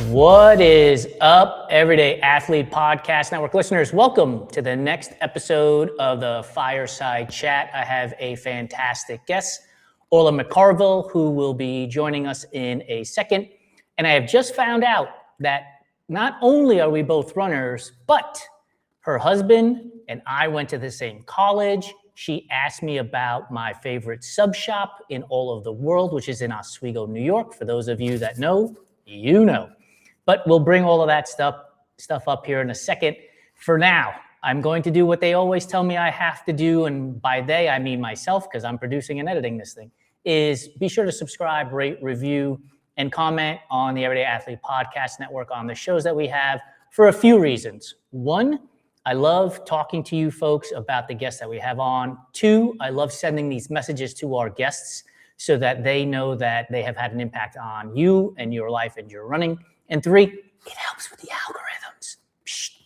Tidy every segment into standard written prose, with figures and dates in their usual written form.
What is up, Everyday Athlete Podcast Network listeners? Welcome to the next episode of the Fireside Chat. I have a fantastic guest, Orla McCarville, who will be joining us in a second. And I have just found out that not only are we both runners, but her husband and I went to the same college. She asked me about my favorite sub shop in all of the world, which is in Oswego, New York. For those of you that know, you know. But we'll bring all of that stuff up here in a second. For now, I'm going to do what they always tell me I have to do, and by they, I mean myself, because I'm producing and editing this thing, is be sure to subscribe, rate, review, and comment on the Everyday Athlete Podcast Network on the shows that we have for a few reasons. One, I love talking to you folks about the guests that we have on. Two, I love sending these messages to our guests so that they know that they have had an impact on you and your life and your running. And three, it helps with the algorithms.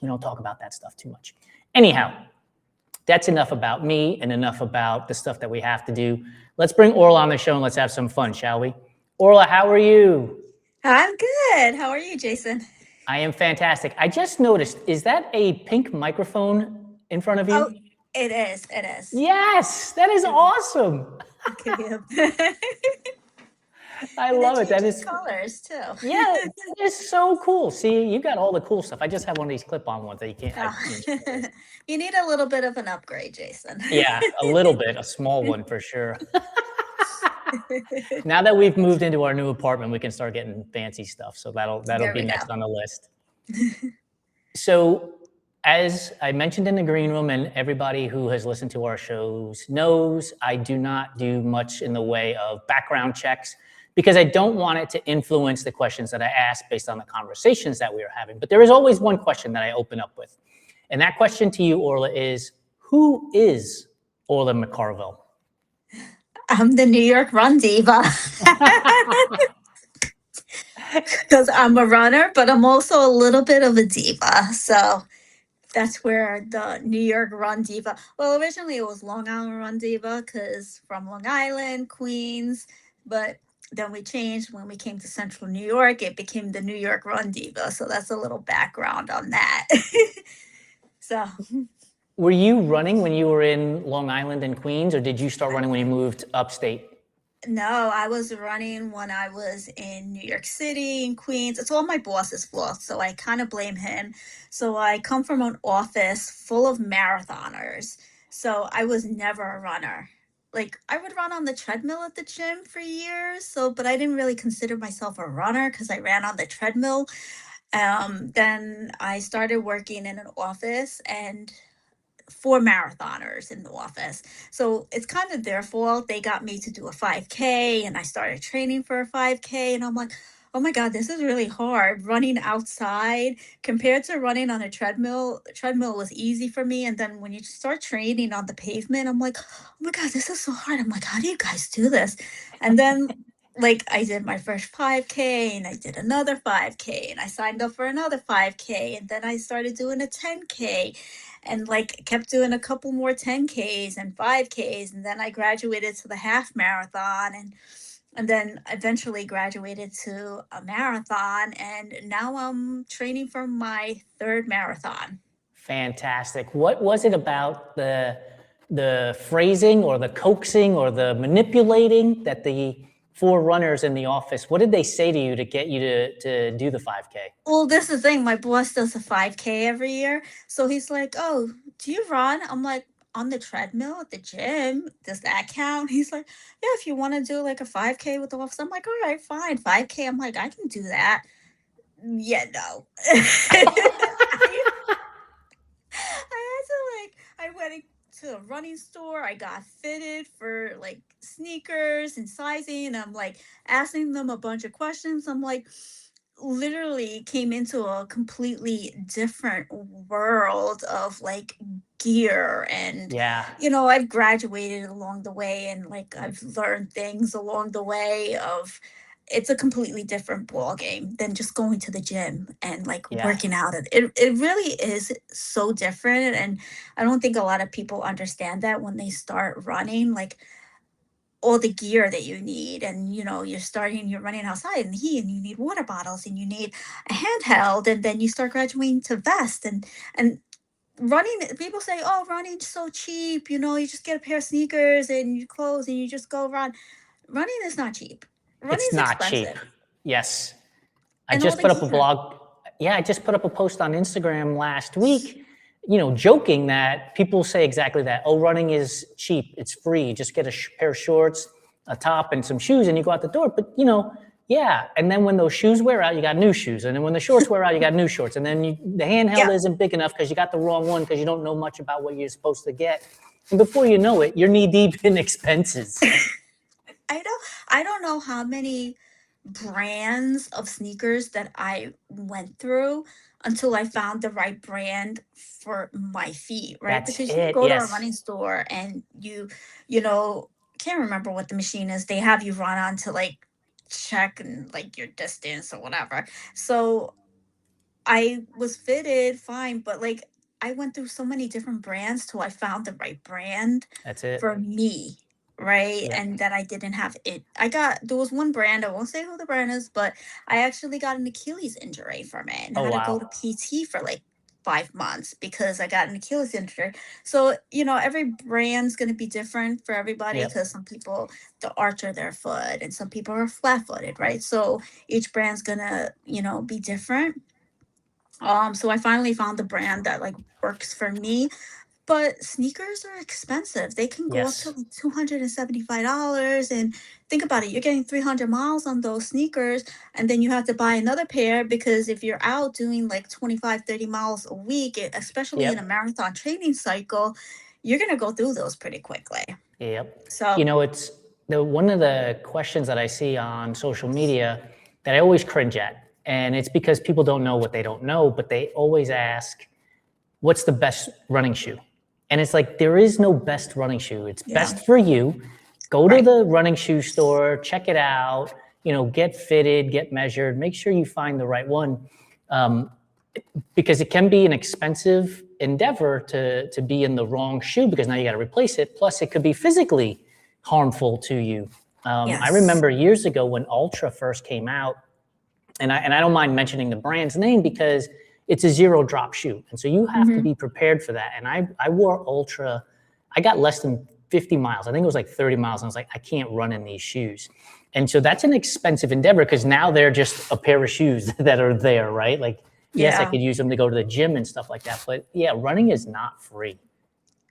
We don't talk about that stuff too much. Anyhow, that's enough about me and enough about the stuff that we have to do. Let's bring Orla on the show and let's have some fun, shall we? Orla, how are you? I'm good. How are you, Jason? I am fantastic. I just noticed, is that a pink microphone in front of you? Oh, it is. It is. Yes, that is awesome. Okay. I love it. That changes is colors too. Yeah, that is so cool. See, you got all the cool stuff. I just have one of these clip-on ones that you can't. Oh. You need a little bit of an upgrade, Jason. Yeah, a little bit, a small one for sure. Now that we've moved into our new apartment, we can start getting fancy stuff. So that'll be next on the list. So, as I mentioned in the green room, and everybody who has listened to our shows knows, I do not do much in the way of background checks, because I don't want it to influence the questions that I ask based on the conversations that we are having. But there is always one question that I open up with. And that question to you, Orla, is who is Orla McCarville? I'm the New York Run Diva. Because I'm a runner, but I'm also a little bit of a diva. So that's where the New York Run Diva. Well, originally it was Long Island Run Diva because from Long Island, Queens, but then we changed when we came to Central New York. It became the New York Run Diva. So that's a little background on that. So, were you running when you were in Long Island and Queens, or did you start running when you moved upstate? No, I was running when I was in New York City, in Queens. It's all my boss's fault, so I kind of blame him. So I come from an office full of marathoners. So I was never a runner. Like I would run on the treadmill at the gym for years, but I didn't really consider myself a runner because I ran on the treadmill. Then I started working in an office and for marathoners in the office. So it's kind of their fault. They got me to do a 5K and I started training for a 5K. And I'm like, oh my God, this is really hard running outside compared to running on a treadmill. Treadmill was easy for me. And then when you start training on the pavement, I'm like, oh my God, this is so hard. I'm like, how do you guys do this? And then like I did my first 5K and I did another 5K and I signed up for another 5K. And then I started doing a 10K and like kept doing a couple more 10Ks and 5Ks. And then I graduated to the half marathon and then eventually graduated to a marathon. And now I'm training for my third marathon. Fantastic. What was it about the phrasing or the coaxing or the manipulating that the four runners in the office, what did they say to you to get you to do the 5K? Well, this is the thing. My boss does a 5K every year. So he's like, oh, do you run? I'm like, on the treadmill at the gym. Does that count? He's like, yeah, if you want to do like a 5K with the office. I'm like, all right, fine. 5K. I'm like, I can do that. Yeah, no. I went to a running store. I got fitted for like sneakers and sizing. And I'm like asking them a bunch of questions. I'm like, literally came into a completely different world of like gear and I've graduated along the way and like I've learned things along the way of it's a completely different ball game than just going to the gym and like working out. It really is so different. And I don't think a lot of people understand that when they start running. Like all the gear that you need, and you're running outside in the heat, and you need water bottles, and you need a handheld, and then you start graduating to vest, and running. People say, oh, running's so cheap, you just get a pair of sneakers and your clothes and you just go run. Running is not cheap. Running It's is not cheap. expensive. Yes. I And all just the put up a gear. blog. Yeah, I just put up a post on Instagram last week, joking that people say exactly that. Oh, running is cheap. It's free. Just get a pair of shorts, a top, and some shoes, and you go out the door. But, yeah. And then when those shoes wear out, you got new shoes. And then when the shorts wear out, you got new shorts. And then the handheld Yeah. isn't big enough because you got the wrong one because you don't know much about what you're supposed to get. And before you know it, you're knee deep in expenses. I don't know how many brands of sneakers that I went through until I found the right brand for my feet, right? That's Because you can it. go to a Yes. running store and you know, can't remember what the machine is. They have you run on to like check and like your distance or whatever. So I was fitted fine, but like I went through so many different brands till I found the right brand That's it. for me, right? Yep. And that I didn't have it. There was one brand, I won't say who the brand is, but I actually got an Achilles injury from it and Oh, had to go wow. to PT for like 5 months because I got an Achilles injury. So, every brand's going to be different for everybody Yep. because some people, the arch of their foot, and some people are flat footed, right? So each brand's going to, be different. So I finally found the brand that like works for me. But sneakers are expensive. They can go up to Yes. like $275. And think about it, you're getting 300 miles on those sneakers, and then you have to buy another pair because if you're out doing like 25, 30 miles a week, especially in a Yep. marathon training cycle, you're gonna go through those pretty quickly. Yep. So It's one of the questions that I see on social media that I always cringe at. And it's because people don't know what they don't know, but they always ask, what's the best running shoe? And it's like, there is no best running shoe. It's yeah, best for you. Go to right. the running shoe store, check it out, get fitted, get measured, make sure you find the right one. Because it can be an expensive endeavor to be in the wrong shoe because now you got to replace it. Plus, it could be physically harmful to you. I Yes. remember years ago when Ultra first came out, and I don't mind mentioning the brand's name because it's a zero drop shoe, and so you have to Hmm. be prepared for that. And I wore Ultra. I got less than 50 miles. I think it was like 30 miles. And I was like, I can't run in these shoes. And so that's an expensive endeavor because now they're just a pair of shoes that are there, right? Like, yes, I Yeah. could use them to go to the gym and stuff like that. But yeah, running is not free.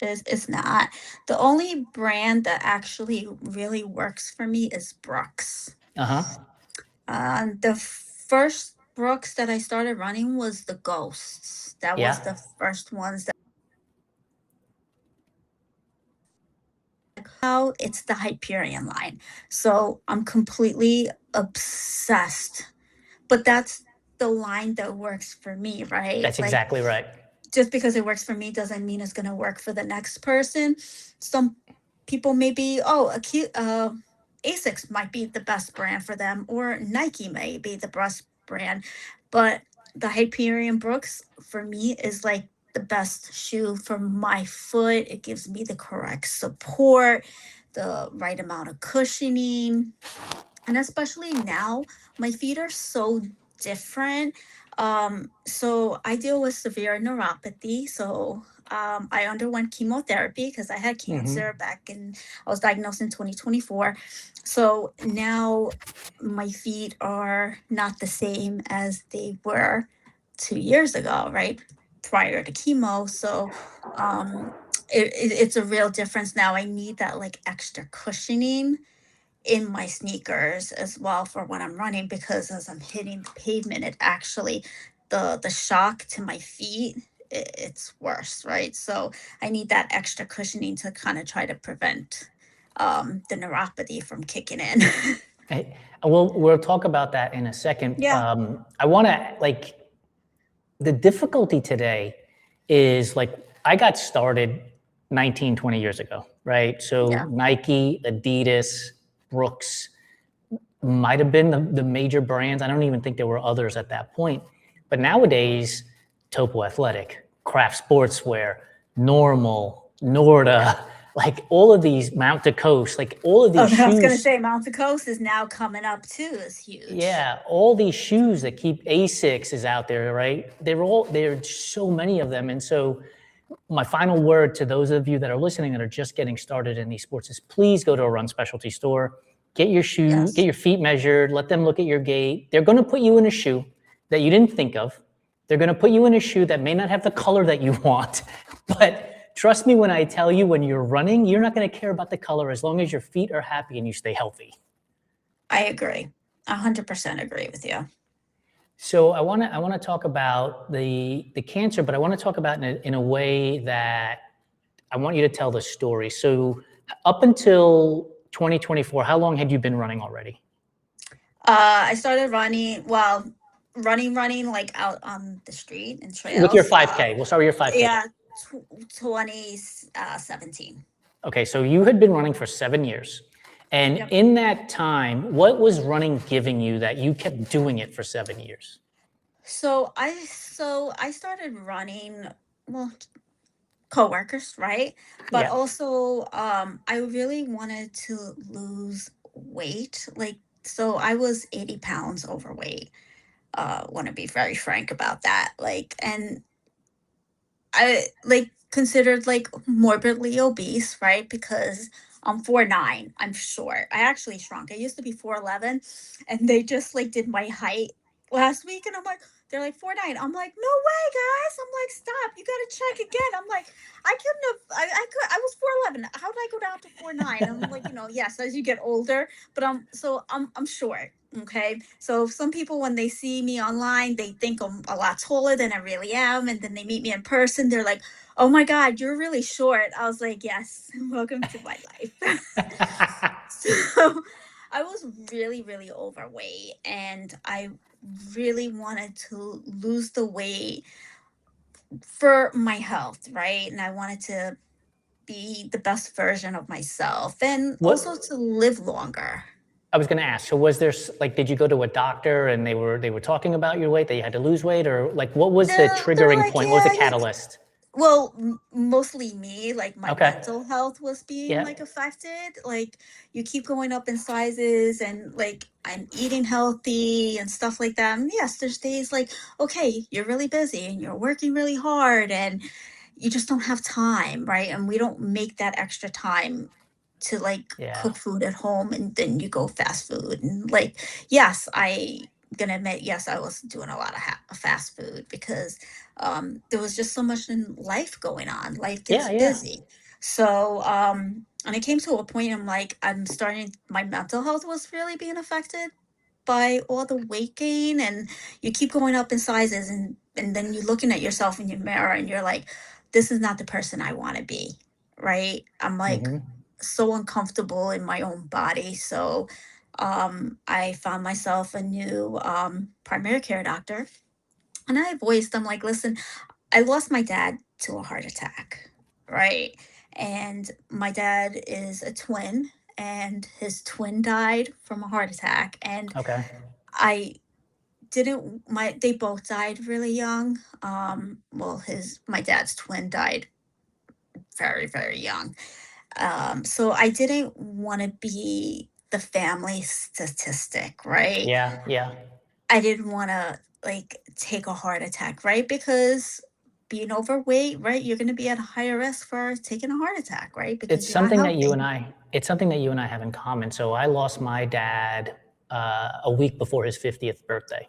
It's not. The only brand that actually really works for me is Brooks. Uh-huh. The first Brooks that I started running was the Ghosts. That was Yeah, the first ones that out. It's the Hyperion line. So I'm completely obsessed. But that's the line that works for me, right? that's Like exactly right. just because it works for me doesn't mean it's going to work for the next person. Some people may be, Asics might be the best brand for them, or Nike may be the best brand, but the Hyperion Brooks for me is like the best shoe for my foot. It gives me the correct support, the right amount of cushioning, and especially now my feet are so different. So I deal with severe neuropathy. So I underwent chemotherapy because I had cancer Hmm. back in, I was diagnosed in 2024. So now my feet are not the same as they were 2 years ago, right? Prior to chemo. So it's a real difference now. I need that like extra cushioning in my sneakers as well for when I'm running, because as I'm hitting the pavement, it actually, the shock to my feet, it's worse, right? So I need that extra cushioning to kind of try to prevent the neuropathy from kicking in. Hey, we'll talk about that in a second. Yeah. I want to the difficulty today is like I got started 19, 20 years ago, right? So Yeah. Nike, Adidas, Brooks might have been the major brands. I don't even think there were others at that point. But nowadays, Topo Athletic, Craft Sportswear, Normal, Norda, like all of these Mount to Coast, like all of these I was going to shoes. say Mount to Coast is now coming up too. Is huge. Yeah, all these shoes that keep Asics is out there, right? There's so many of them. And so my final word to those of you that are listening that are just getting started in these sports is please go to a run specialty store, get your shoe, get your feet measured, let them look at your gait. They're going to put you in a shoe that you didn't think of. They're going to put you in a shoe that may not have the color that you want, but trust me when I tell you, when you're running, you're not going to care about the color as long as your feet are happy and you stay healthy. I agree. 100% agree with you. So I want to talk about the cancer, but I want to talk about it in a way that I want you to tell the story. So up until 2024, how long had you been running already? I started running, running like out on the street and trails. With your 5K, we'll start with your 5K. Yeah, 2017. Okay, so you had been running for 7 years. And in that time, what was running giving you that you kept doing it for 7 years? So I started running, well, coworkers, right? But also I really wanted to lose weight. Like, so I was 80 pounds overweight. Want to be very frank about that. Like, and I like considered like morbidly obese, right? Because I'm 4'9", I'm short. I actually shrunk. I used to be 4'11", and they just like did my height last week, and I'm like, they're like 4'9". I'm like, no way, guys. I'm like, stop. You gotta check again. I'm like, I couldn't have. I was 4'11". How did I go down to 4'9"? I'm like, yes, as you get older, but I'm short. Okay, so some people, when they see me online, they think I'm a lot taller than I really am, and then they meet me in person, they're like, oh my God, you're really short. I was like, yes, welcome to my life. So I was really, really overweight, and I really wanted to lose the weight for my health, right? And I wanted to be the best version of myself, and also to live longer. I was going to ask, so was there, like, did you go to a doctor and they were talking about your weight, that you had to lose weight, or like, what was the triggering point? What was the catalyst? Well, mostly me, like my mental health was being like affected. Like, you keep going up in sizes, and like I'm eating healthy and stuff like that. And yes, there's days like, okay, you're really busy and you're working really hard and you just don't have time, right? And we don't make that extra time to like cook food at home, and then you go fast food. And like, yes, I gonna admit, yes, I was doing a lot of fast food because there was just so much in life going on. Life gets busy. So and it came to a point, I'm like, my mental health was really being affected by all the weight gain, and you keep going up in sizes, and then you're looking at yourself in your mirror and you're like, this is not the person I want to be, right? I'm like so uncomfortable in my own body. So I found myself a new primary care doctor, and I'm like, listen, I lost my dad to a heart attack, right? And my dad is a twin, and his twin died from a heart attack. And I didn't they both died really young. Well, my dad's twin died very, very young. So I didn't want to be the family statistic, right? Yeah. I didn't want to like take a heart attack, right? Because being overweight, right, you're going to be at a higher risk for taking a heart attack, right? Because it's something that you and I have in common. So I lost my dad a week before his 50th birthday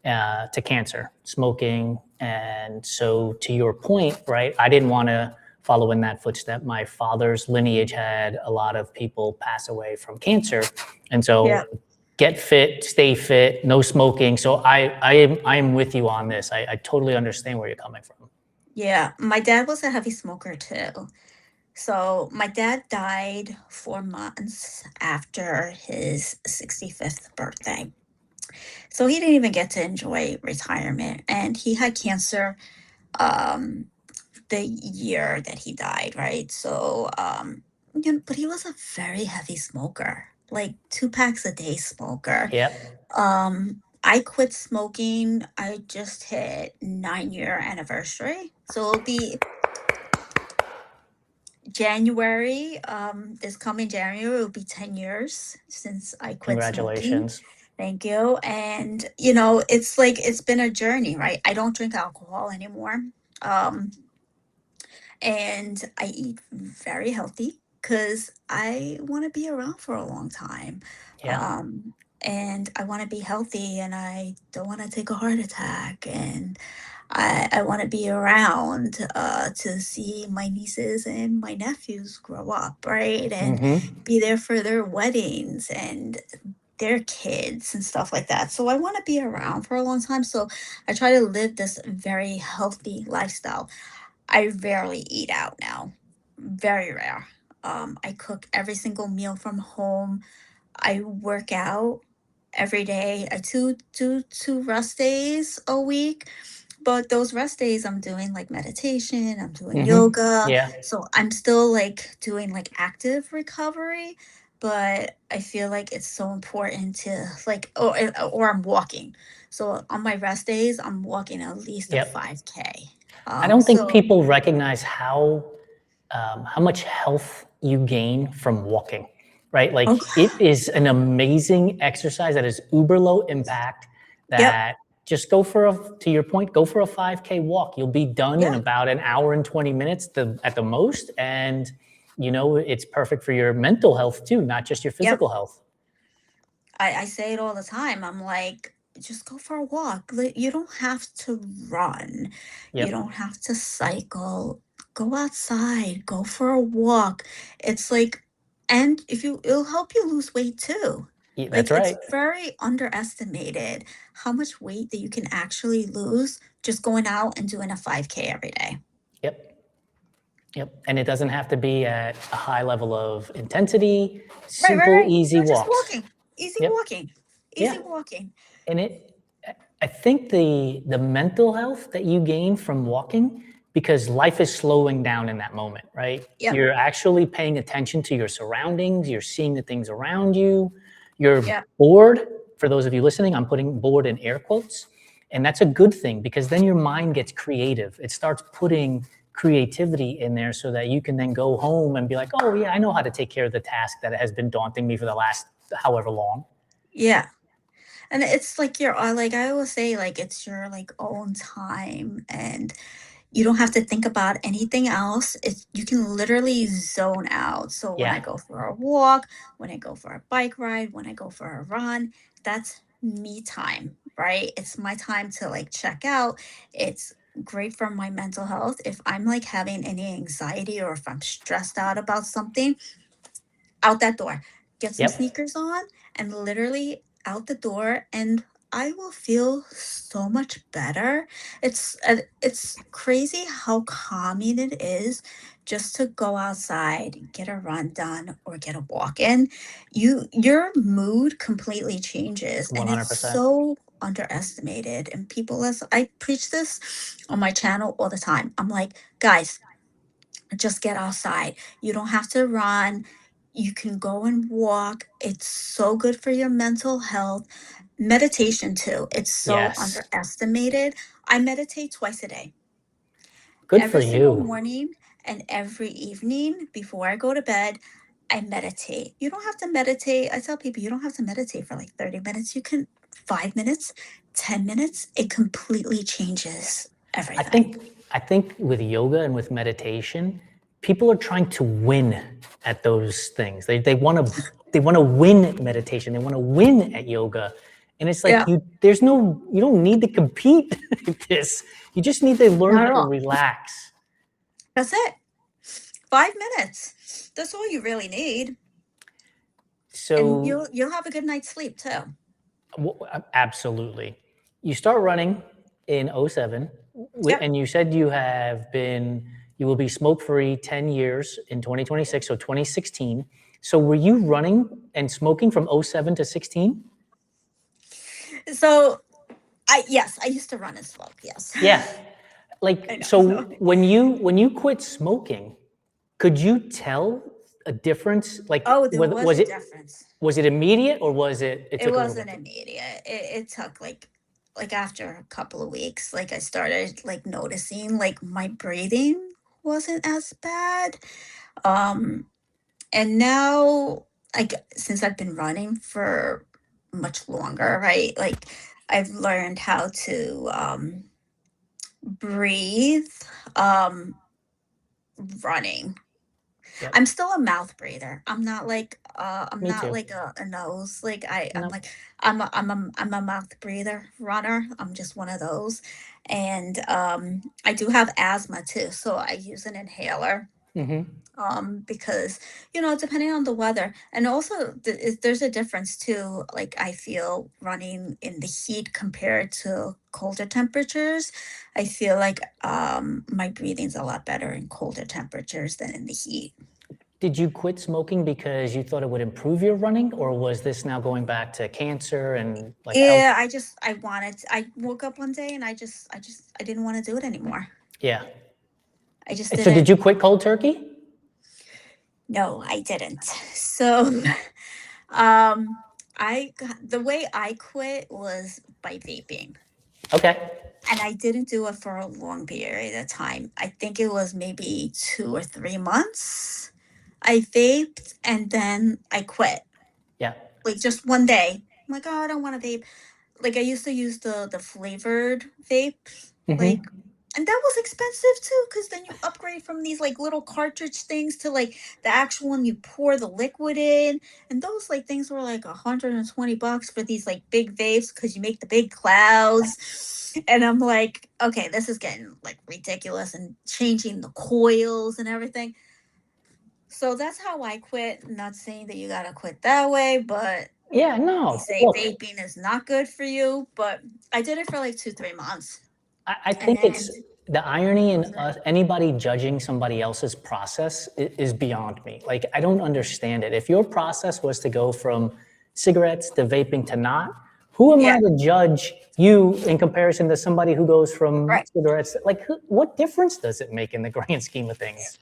to cancer, smoking. And so to your point, right, I didn't want to follow in that footstep. My father's lineage had a lot of people pass away from cancer. And so get fit, stay fit, no smoking. So I am with you on this. I totally understand where you're coming from. Yeah, my dad was a heavy smoker too. So my dad died 4 months after his 65th birthday. So he didn't even get to enjoy retirement, and he had cancer the year that he died, right? So but he was a very heavy smoker, like 2 packs a day smoker. I quit smoking. I just hit 9-year anniversary. So January, this coming January will be 10 years since I quit smoking. Congratulations. Thank you. And, it's been a journey, right? I don't drink alcohol anymore. Um, and I eat very healthy because I want to be around for a long time. Yeah. Um, and I want to be healthy and I don't want to take a heart attack. And I want to be around to see my nieces and my nephews grow up, right? And Mm-hmm. be there for their weddings and their kids and stuff like that. So I want to be around for a long time. So I try to live this very healthy lifestyle. I rarely eat out now, very rare. I cook every single meal from home. I work out every day. I two rest days a week, but those rest days I'm doing like meditation, I'm doing Mm-hmm. yoga. Yeah. So I'm still like doing like active recovery, but I feel like it's so important to like or I'm walking. So on my rest days, I'm walking at least a Yep. 5K. I don't think So people recognize how much health you gain from walking, right? Like okay. it is an amazing exercise that is uber low impact. Yep. That just go for to your point, go for a 5K walk. You'll be done in Yeah. about an hour and 20 minutes at the most, and it's perfect for your mental health too, not just your Yep. physical health. I say it all the time. I'm like, just go for a walk. You don't have to run. You Yep, don't have to cycle. Go outside. Go for a walk. It's like, and it'll help you lose weight too. that's Like, right. it's very underestimated how much weight that you can actually lose just going out and doing a 5K every day. Yep. Yep. And it doesn't have to be at a high level of intensity, Right, right, simple, right. easy No, just walks. walking. Easy Yep. walking. Yeah. Easy walking. And I think the mental health that you gain from walking, because life is slowing down in that moment, right? Yep. You're actually paying attention to your surroundings, you're seeing the things around you, you're Yep. bored. For those of you listening, I'm putting bored in air quotes. And that's a good thing because then your mind gets creative. It starts putting creativity in there so that you can then go home and be like, oh, yeah, I know how to take care of the task that has been daunting me for the last however long. Yeah. And it's like like I always say, like it's your like own time, and you don't have to think about anything else. You can literally zone out. So when I Yeah. go for a walk, when I go for a bike ride, when I go for a run, that's me time, right? It's my time to like check out. It's great for my mental health. If I'm like having any anxiety or if I'm stressed out about something, out that door, get some Yep. sneakers on, and literally out the door, and I will feel so much better. It's crazy how calming it is just to go outside, get a run done, or get a walk in. Your mood completely changes, and it's 100%. so underestimated. And people, as I preach this on my channel all the time, I'm like, guys, just get outside. You don't have to run. You can go and walk. It's so good for your mental health. Meditation, too. It's so Yes. underestimated. I meditate twice a day, Good for every single you. morning and every evening before I go to bed. I meditate. You don't have to meditate. I tell people you don't have to meditate for like 30 minutes. You can 5 minutes, 10 minutes. It completely changes I everything. think I think with yoga and with meditation, people are trying to win at those things. They want to win at meditation. They want to win at yoga. And it's like Yeah, you don't need to compete at this. You just need to learn not how at to all. relax. That's it. 5 minutes. That's all you really need, and So you'll have a good night's sleep too. absolutely. You start running in '07, Yep. and you said you will be smoke free 10 years in 2026, so 2016. So were you running and smoking from '07 to 16? So I used to run and smoke. Yes, Yeah. I Like, know. so No. when you quit smoking, could you tell a difference? Like, Oh, there was was a it difference. was it immediate or it It took a little wasn't bit? immediate. It took like after a couple of weeks, like I started like noticing like my breathing wasn't as bad. Um, and now, like, since I've been running for much longer, right? Like, I've learned how to breathe um, running. Yep. I'm still a mouth breather. I'm Me not too. like a nose. Like I'm No. like I'm a mouth breather runner. I'm just one of those. And I do have asthma too, so I use an inhaler Hmm. because depending on the weather, and also there's a difference too. Like I feel running in the heat compared to colder temperatures. I feel like my breathing's a lot better in colder temperatures than in the heat. Did you quit smoking because you thought it would improve your running, or was this now going back to cancer and like health? Yeah, I woke up one day and I didn't want to do it anymore. Yeah. I just And so did didn't. you quit cold turkey? No, I didn't. So, um, the way I quit was by vaping. Okay. And I didn't do it for a long period of time. I think it was maybe 2 or 3 months. I vaped and then I quit. Yeah. Like just one day. I'm like, oh, I don't want to vape. Like I used to use the flavored vape, like, Hmm. and that was expensive too, because then you upgrade from these like little cartridge things to like the actual one you pour the liquid in, and those like things were like $120 for these like big vapes because you make the big clouds. And I'm like, okay, this is getting like ridiculous, and changing the coils and everything. So that's how I quit. Not saying that you gotta quit that way, but Yeah, they no. say Look, vaping is not good for you, but I did it for like 2, 3 months. I And think then it's the irony that in was it. anybody judging somebody else's process is beyond me. Like, I don't understand it. If your process was to go from cigarettes to vaping to not, who am I Yeah, to judge you in comparison to somebody who goes from right. cigarettes? Like, what difference does it make in the grand scheme of things?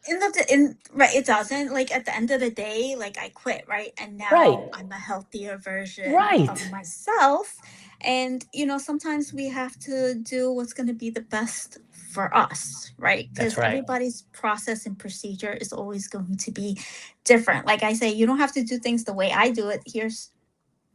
Right, it doesn't. Like at the end of the day, like I quit, right? And Right, now I'm a healthier version of right. myself. And sometimes we have to do what's going to be the best for us, right? That's Because right. everybody's process and procedure is always going to be different. Like I say, you don't have to do things the way I do it. Here's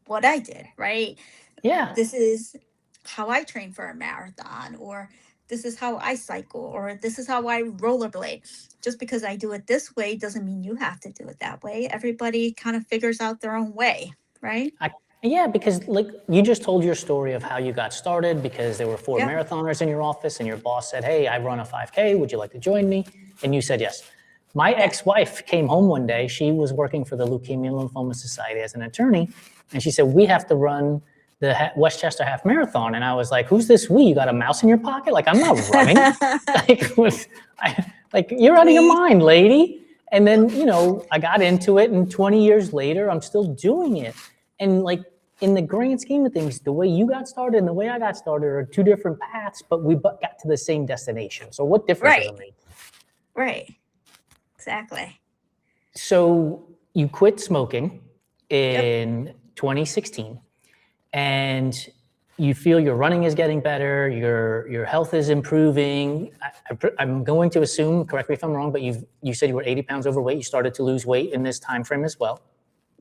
what I did, right? Yeah. This is how I train for a marathon, or this is how I cycle, or this is how I rollerblade. Just because I do it this way doesn't mean you have to do it that way. Everybody kind of figures out their own way, right? I, yeah, because like you just told your story of how you got started because there were four Yep. marathoners in your office and your boss said, "Hey, I run a 5K. Would you like to join me?" And you said yes. My Yeah. ex-wife came home one day. She was working for the Leukemia and Lymphoma Society as an attorney, and she said, "We have to run the Westchester Half Marathon." And I was like, "Who's this we? You got a mouse in your pocket? Like I'm not running. Like you're out of your We, mind, lady." And then I got into it, and 20 years later, I'm still doing it. And like in the grand scheme of things, the way you got started and the way I got started are two different paths, but we got to the same destination. So what difference does right, it make? right, exactly. So you quit smoking Yep. in 2016, and you feel your running is getting better, your health is improving. I'm going to assume, correct me if I'm wrong, but you said you were 80 pounds overweight. You started to lose weight in this time frame as well,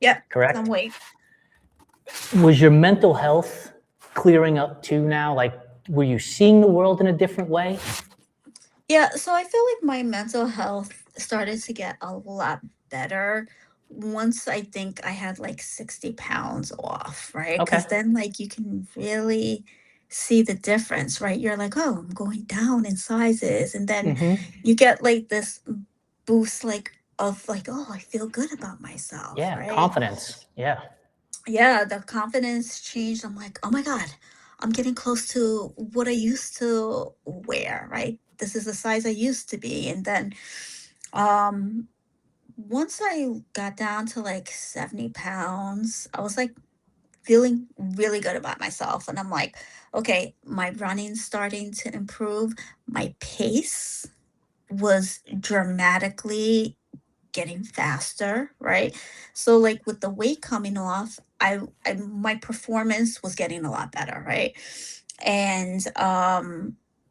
Yep. Some correct? weight. Was your mental health clearing up too now? Like, were you seeing the world in a different way? Yeah, so I feel like my mental health started to get a lot better once I think I had like 60 pounds off, right? Okay. Because then, like, you can really see the difference, right? You're like, oh, I'm going down in sizes. And then Hmm. you get like this boost, like, of like, oh, I feel good about myself, Yeah, right? confidence. Yeah. Yeah, the confidence changed. I'm like, oh my God, I'm getting close to what I used to wear, right? This is the size I used to be. And then um once I got down to like 70 pounds, I was like feeling really good about myself. And I'm like, okay, my running's starting to improve. My pace was dramatically getting faster, right? So like with the weight coming off, I my performance was getting a lot better, right? And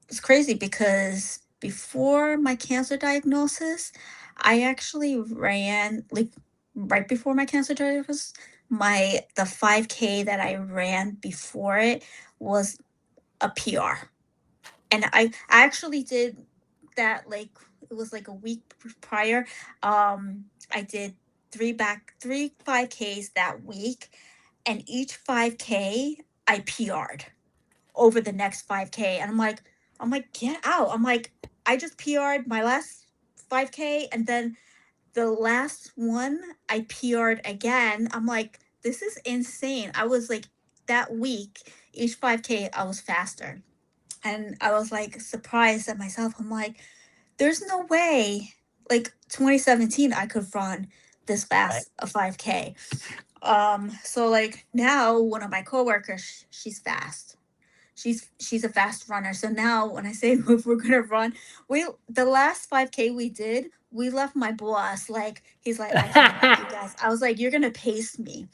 it's crazy because before my cancer diagnosis, I actually ran like right before my cancer diagnosis, the 5K that I ran before it was a PR. And I actually did that like it was like a week prior. I did three 5Ks that week, and each 5K I PR'd over the next 5K. And I'm like, get out. I'm like, I just PR'd my last 5K, and then the last one I PR'd again. I'm like, this is insane. I was like, that week, each 5K, I was faster. And I was like surprised at myself. I'm like, there's no way, like 2017, I could run this Right. fast a 5K. So like now one of my coworkers, she's fast. She's a fast runner. So now when I say if we're gonna run, the last 5K we did, we left my boss like he's like, I can't let you guys. I was like, you're gonna pace me.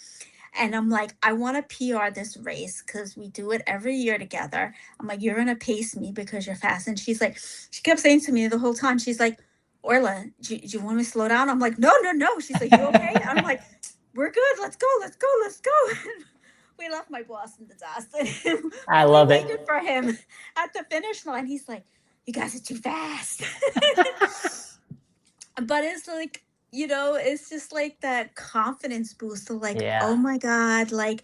And I'm like, I want to PR this race because we do it every year together. I'm like, you're gonna pace me because you're fast. And she's like, she kept saying to me the whole time, she's like, Orla, do you want me to slow down? I'm like, no, no, no. She's like, you okay? I'm like, we're good. Let's go. Let's go. Let's go. We left my boss in the dust. I We love it. waited for him at the finish line. He's like, you guys are too fast. But it's like, it's just like that confidence boost of like, Yeah. oh my God, like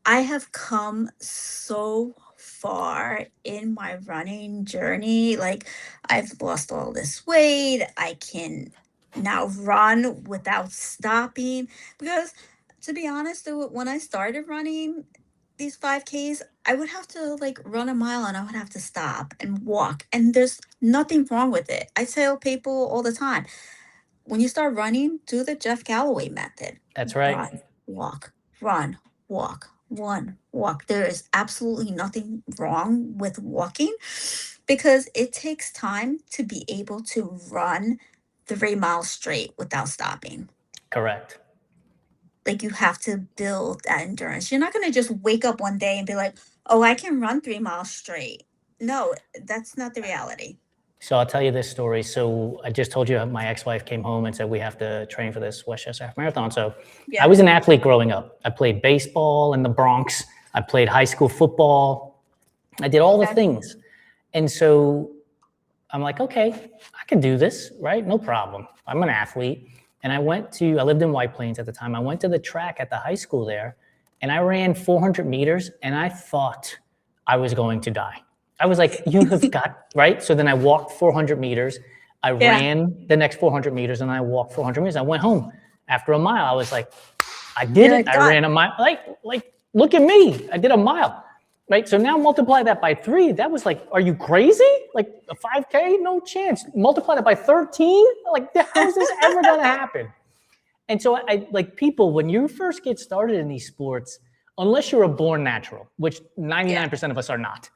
I have come so far in my running journey. Like I've lost all this weight. I can now run without stopping because to be honest, when I started running these 5Ks, I would have to like run a mile and I would have to stop and walk. And there's nothing wrong with it. I tell people all the time, when you start running, do the Jeff Galloway method. That's right. Run, walk, run, walk, run, walk. There is absolutely nothing wrong with walking because it takes time to be able to run 3 miles straight without stopping. Correct. Like you have to build that endurance. You're not going to just wake up one day and be like, oh, I can run 3 miles straight. No, that's not the reality. So I'll tell you this story. So I just told you my ex-wife came home and said we have to train for this Westchester Half Marathon. So I Yeah. was an athlete growing up. I played baseball in the Bronx. I played high school football. I did all the Okay. things. And so I'm like, okay, I can do this, right? No problem. I'm an athlete. And I lived in White Plains at the time. I went to the track at the high school there and I ran 400 meters and I thought I was going to die. I was like, you have got, right? So then I walked 400 meters. I ran the next 400 meters and I walked 400 meters. I went home. After a mile, I was like, I did You're it. I done. ran a mile. Like, look at me. I did a mile. Right. So now multiply that by 3. That was like, are you crazy? Like a 5K? No chance. Multiply that by 13. Like, how is this ever going to happen? And so I like people, when you first get started in these sports, unless you're a born natural, which 99% of us are not,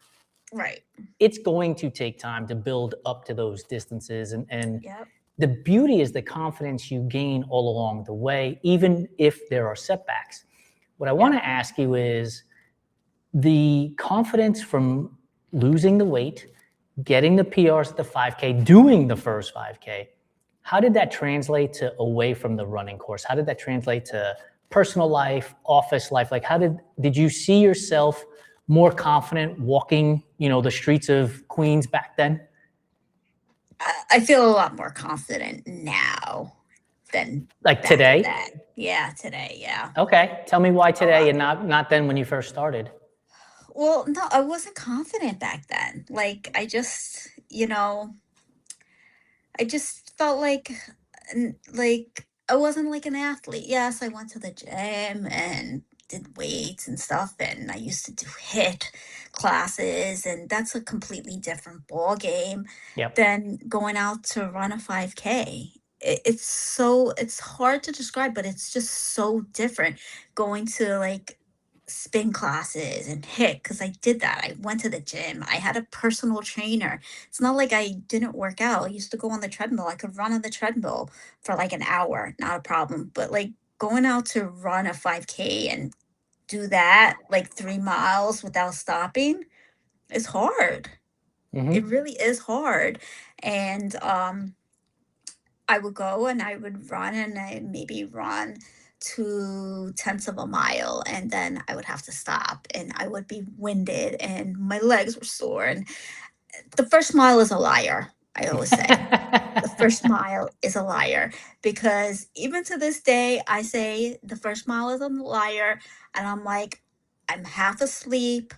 Right. it's going to take time to build up to those distances. And Yep. the beauty is the confidence you gain all along the way, even if there are setbacks. What I want to ask you is the confidence from losing the weight, getting the PRs at the 5K, doing the first 5K. How did that translate to away from the running course? How did that translate to personal life, office life? Like, how did you see yourself more confident walking, the streets of Queens back then? I feel a lot more confident now than Like back today? then. Yeah, today, yeah. Okay. Tell me why today and not then when you first started. Well, no, I wasn't confident back then. Like I just felt like I wasn't like an athlete. Yes, I went to the gym and did weights and stuff, and I used to do HIIT classes, and that's a completely different ball game Yep. than going out to run a 5K. It's hard to describe, but it's just so different going to like spin classes and HIIT because I did that. I went to the gym. I had a personal trainer. It's not like I didn't work out. I used to go on the treadmill. I could run on the treadmill for like an hour, not a problem. But like going out to run a 5K and do that like 3 miles without stopping is hard. It really is hard. And I would go and I would run, and I maybe run 2/10 of a mile, and then I would have to stop, and I would be winded and my legs were sore. And the first mile is a liar, I always say. The first mile is a liar, because even to this day, I say the first mile is a liar. And I'm like, I'm half asleep.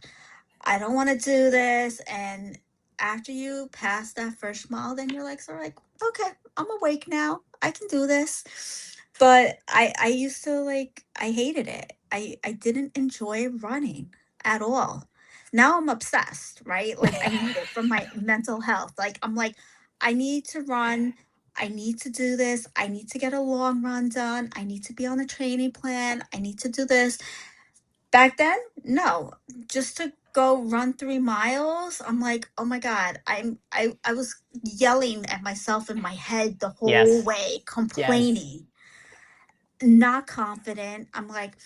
I don't want to do this. And after you pass that first mile, then your legs are like, okay, I'm awake now. I can do this. But I used to, like, I hated it. I didn't enjoy running at all. Now I'm obsessed, right? Like, I need it for my mental health. Like, I'm like, I need to run. I need to do this. I need to get a long run done. I need to be on a training plan. I need to do this. Back then, no. Just to go run 3 miles, I'm like, oh my God, I was yelling at myself in my head the whole Yes. way, Yes. complaining, not confident. I'm like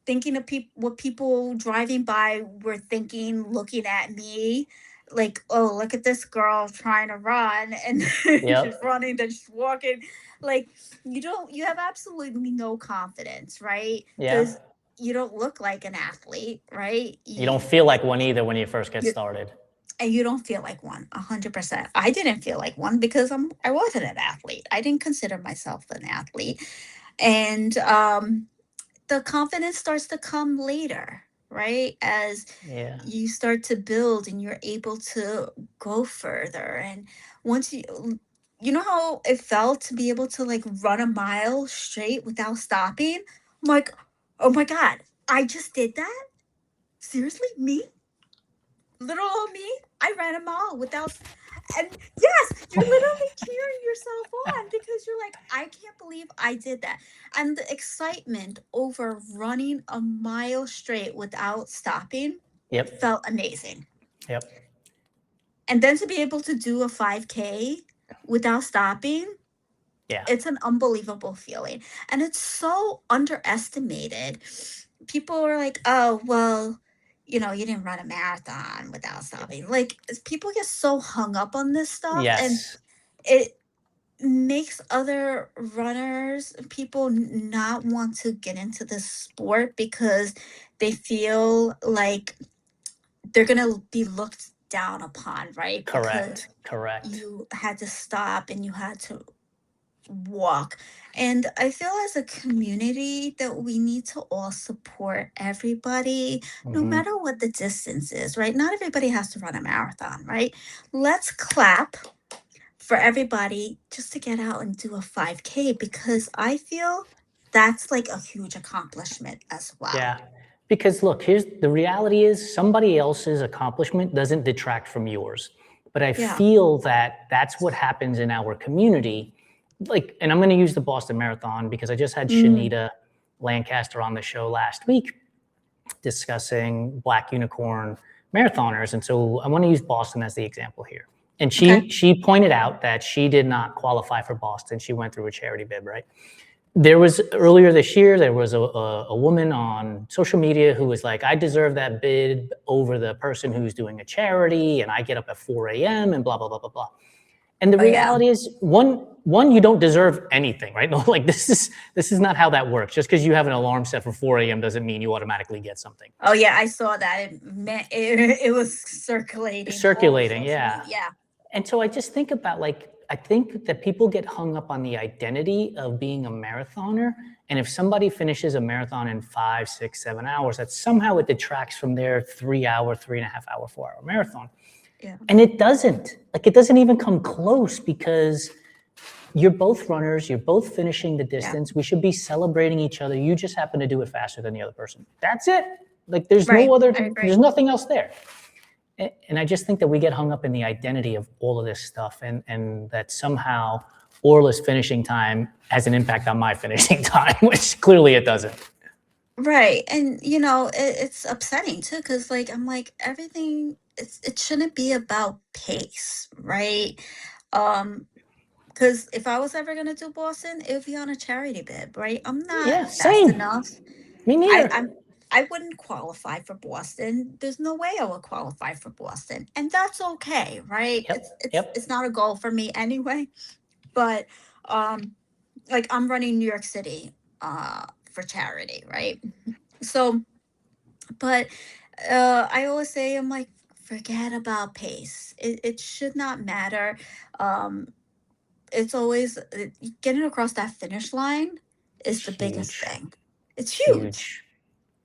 thinking of what people driving by were thinking, looking at me like, oh, look at this girl trying to run, and she's Yep. running, then she's walking. Like, you have absolutely no confidence, right? Yeah. Because you don't look like an athlete, right? You don't feel like one either when you first get You started. and you don't feel like one. 100%. I didn't feel like one because I wasn't an athlete. I didn't consider myself an athlete. And the confidence starts to come later, right? As Yeah. you start to build and you're able to go further. And once you know how it felt to be able to, like, run a mile straight without stopping? I'm like, oh my God, I just did that? Seriously? Me? Little old me? I ran a mile without. And yes, you're literally cheering yourself on because you're like, I can't believe I did that. And the excitement over running a mile straight without stopping Yep. felt amazing. Yep. And then to be able to do a 5K without stopping, Yeah. it's an unbelievable feeling. And it's so underestimated. People are like, oh, well, you didn't run a marathon without stopping. Like, people get so hung up on this stuff, and Yes. it makes other runners, people, not want to get into this sport because they feel like they're going to be looked down upon, right? Because Correct. Correct. you had to stop and you had to walk. And I feel as a community that we need to all support everybody, no matter what the distance is, right? Not everybody has to run a marathon, right? Let's clap for everybody just to get out and do a 5K, because I feel that's like a huge accomplishment as well. Yeah. Because look, here's the reality is somebody else's accomplishment doesn't detract from yours. But I Yeah. feel that that's what happens in our community. Like, and I'm going to use the Boston Marathon because I just had Mm, Shanita Lancaster on the show last week discussing Black Unicorn marathoners. And so I want to use Boston as the example here. And okay. she pointed out that she did not qualify for Boston. She went through a charity bid, right? There was earlier this year, there was a woman on social media who was like, I deserve that bid over the person who's doing a charity, and I get up at 4 a.m. and blah, blah, blah, blah, blah. And the Oh, yeah. reality is, one, you don't deserve anything, right? No, like this is not how that works. Just because you have an alarm set for 4 a.m. doesn't mean you automatically get something. Oh, yeah. I saw that. It was circulating all over Circulating, social yeah. media. Yeah. And so I just think about, like, I think that people get hung up on the identity of being a marathoner. And if somebody finishes a marathon in 5, 6, 7 hours, that somehow it detracts from their 3 hour, 3.5 hour, 4 hour marathon. Yeah. And it doesn't. Like, it doesn't even come close because you're both runners. You're both finishing the distance. We should be celebrating each other. You just happen to do it faster than the other person. That's it. Like, there's Right. no other, I agree. there's nothing else there. And I just think that we get hung up in the identity of all of this stuff, and that somehow Orla's finishing time has an impact on my finishing time, which clearly it doesn't. Right. And it's upsetting too, because, like, I'm like, everything, it shouldn't be about pace, right? Because if I was ever gonna do Boston, it would be on a charity bid, right? I'm not Yeah, fast same. enough. Me I'm neither. I wouldn't qualify for Boston. There's no way I would qualify for Boston, and that's okay, right? Yep. It's Yep. not a goal for me anyway. But um, like I'm running New York City for charity, right? So, but I always say I'm like, forget about pace. It should not matter. Um, it's always getting across that finish line is the biggest Huge. thing. It's huge. Huge.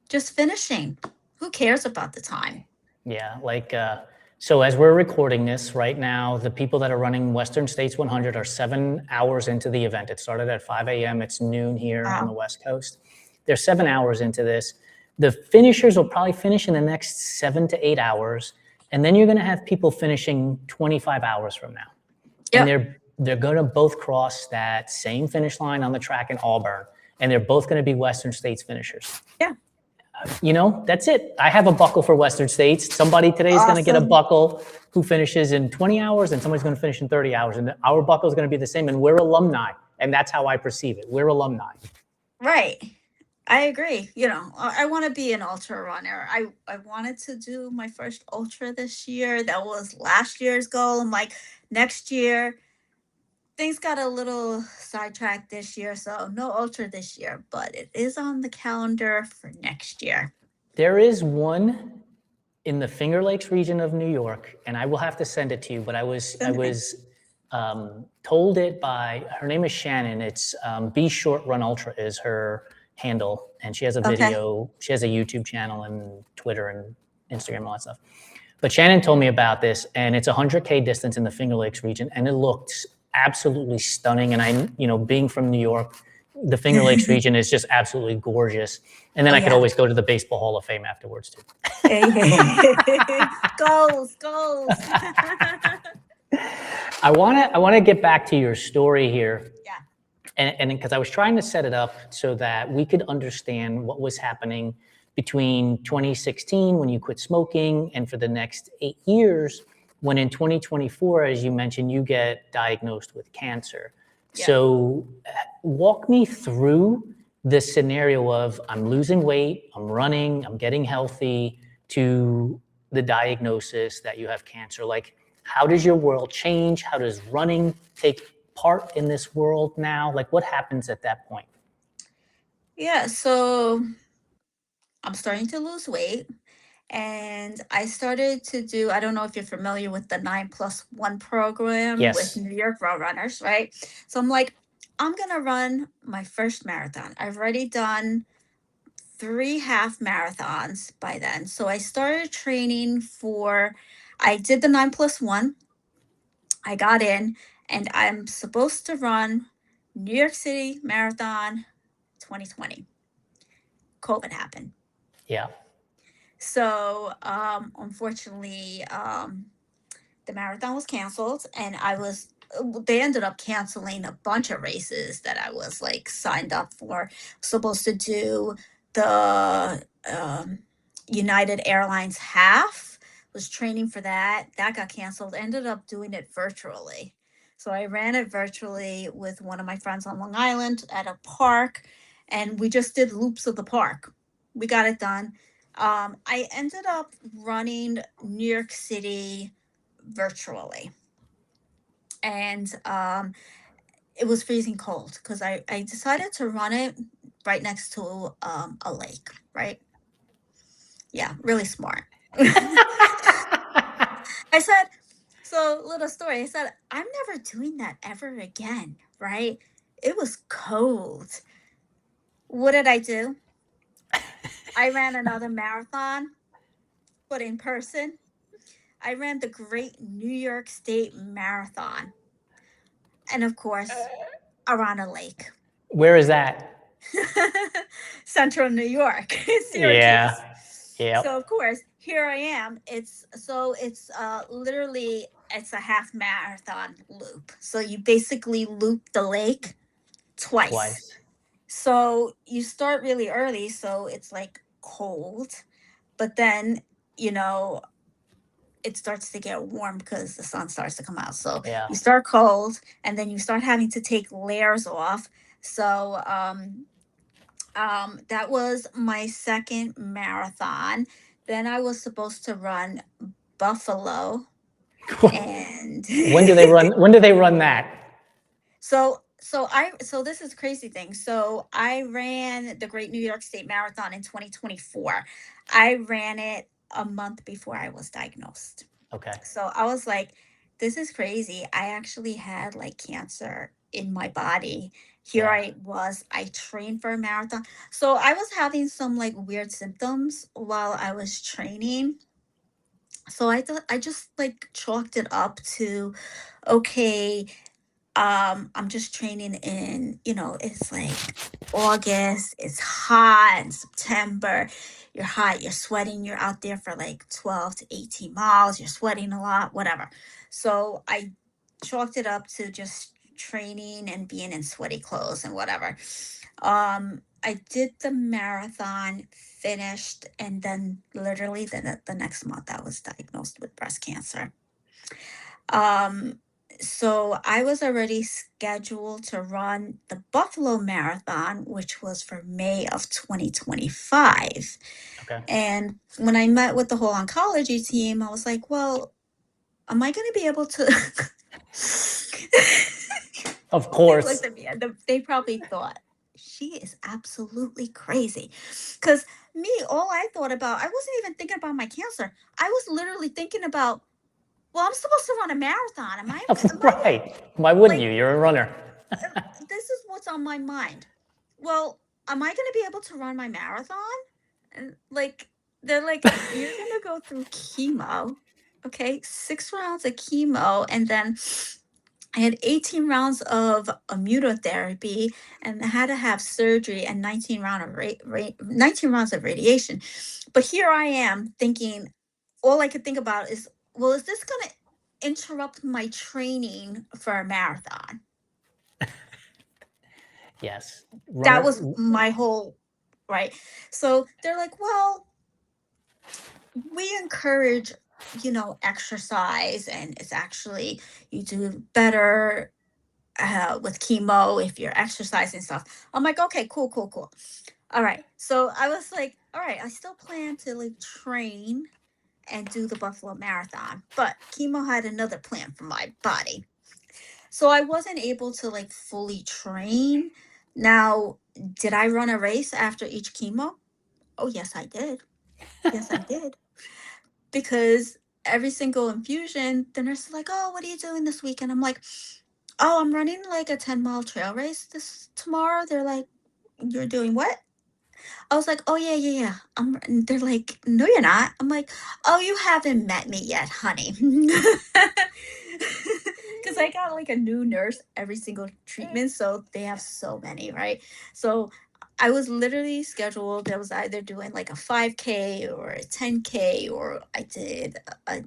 Just finishing. Who cares about the time? Yeah, like so as we're recording this right now, the people that are running Western States 100 are 7 hours into the event. It started at 5 a.m. It's noon here on the Wow. West Coast. They're 7 hours into this. The finishers will probably finish in the next 7 to 8 hours, and then you're going to have people finishing 25 hours from now, and Yep. they're going to both cross that same finish line on the track in Auburn, and they're both going to be Western States finishers. Yeah. That's it. I have a buckle for Western States. Somebody today is going to get a Awesome. buckle who finishes in 20 hours, and somebody's going to finish in 30 hours. And our buckle is going to be the same. And we're alumni. And that's how I perceive it. We're alumni. Right. I agree. I want to be an ultra runner. I wanted to do my first ultra this year. That was last year's goal. I'm like, next year, things got a little sidetracked this year. So no ultra this year, but it is on the calendar for next year. There is one in the Finger Lakes region of New York, and I will have to send it to you. But I was told it by her name is Shannon. It's Be Short Run Ultra is her handle, and she has a video. She has a YouTube channel and Twitter and Instagram and all that stuff. But Shannon told me about this, and it's a 100K distance in the Finger Lakes region, and it looked absolutely stunning. And I, being from New York, the Finger Lakes region is just absolutely gorgeous. And then I could always go to the Baseball Hall of Fame afterwards too. Goals. I want to get back to your story here. Yeah. And because I was trying to set it up so that we could understand what was happening between 2016 when you quit smoking and for the next 8 years when in 2024, as you mentioned, you get diagnosed with cancer. Yeah. So walk me through the scenario of I'm losing weight, I'm running, I'm getting healthy to the diagnosis that you have cancer. Like, how does your world change? How does running take part in this world now? Like, what happens at that point? Yeah, so I'm starting to lose weight. And I started to do, I don't know if you're familiar with the 9+1 program with New York Run Runners, right? So I'm like, I'm going to run my first marathon. I've already done 3 half marathons by then. So I started training I did the 9+1. I got in, and I'm supposed to run New York City Marathon 2020. COVID happened. Yeah. So unfortunately, the marathon was canceled, and they ended up canceling a bunch of races that I was like signed up for. Supposed to do the United Airlines half, was training for that. That got canceled. Ended up doing it virtually. So I ran it virtually with one of my friends on Long Island at a park, and we just did loops of the park. We got it done. I ended up running New York City virtually. And it was freezing cold because I decided to run it right next to a lake, right? Yeah, really smart. I said, so little story, I said, I'm never doing that ever again, right? It was cold. What did I do? I ran another marathon, but in person. I ran the Great New York State Marathon. And of course, around a lake. Where is that? Central New York, Syracuse. Yeah. So of course, here I am. It's literally it's a half marathon loop. So you basically loop the lake twice. So you start really early, so it's like cold, but then it starts to get warm because the sun starts to come out. So you start cold, and then you start having to take layers off. So That was my second marathon. Then I was supposed to run Buffalo, and When do they run? When do they run that? so this is crazy thing. So I ran the Great New York State Marathon in 2024. I ran it a month before I was diagnosed. Okay. So I was like, this is crazy. I actually had like cancer in my body. Here Yeah. I was, I trained for a marathon. So I was having some like weird symptoms while I was training. So I thought I just like chalked it up to, okay, I'm just training in, it's like August, it's hot in September, you're hot, you're sweating, you're out there for like 12 to 18 miles, you're sweating a lot, whatever. So I chalked it up to just training and being in sweaty clothes and whatever. I did the marathon, finished, and then literally the next month I was diagnosed with breast cancer. Um, so I was already scheduled to run the Buffalo Marathon, which was for May of 2025. Okay. And when I met with the whole oncology team, I was like, well, am I going to be able to? Of They course. looked at me and they probably thought, she is absolutely crazy. Because me, all I thought about, I wasn't even thinking about my cancer. I was literally thinking about, well, I'm supposed to run a marathon. Am I Right. Why wouldn't like, you? You're a runner. this is what's on my mind. Well, am I going to be able to run my marathon? And like, they're like, you're going to go through chemo. Okay. 6 rounds of chemo. And then I had 18 rounds of immunotherapy and I had to have surgery and 19 rounds of radiation. But here I am thinking, all I could think about is, well, is this going to interrupt my training for a marathon? Yes. That Runner. was my whole, right. So they're like, well, we encourage, exercise, and it's actually, you do better with chemo if you're exercising stuff. I'm like, okay, cool, cool, cool. All right. So I was like, all right, I still plan to like train and do the Buffalo Marathon, but chemo had another plan for my body. So I wasn't able to like fully train. Now, did I run a race after each chemo? Oh, yes, I did. Yes, I did. Because every single infusion, the nurse is like, oh, what are you doing this weekend? I'm like, oh, I'm running like a 10-mile trail race this tomorrow. They're like, you're doing what? I was like, oh, yeah, yeah, yeah. And they're like, no, you're not. I'm like, oh, you haven't met me yet, honey. Because I got like a new nurse every single treatment. So they have so many, right? So I was literally scheduled. I was either doing like a 5K or a 10K, or I did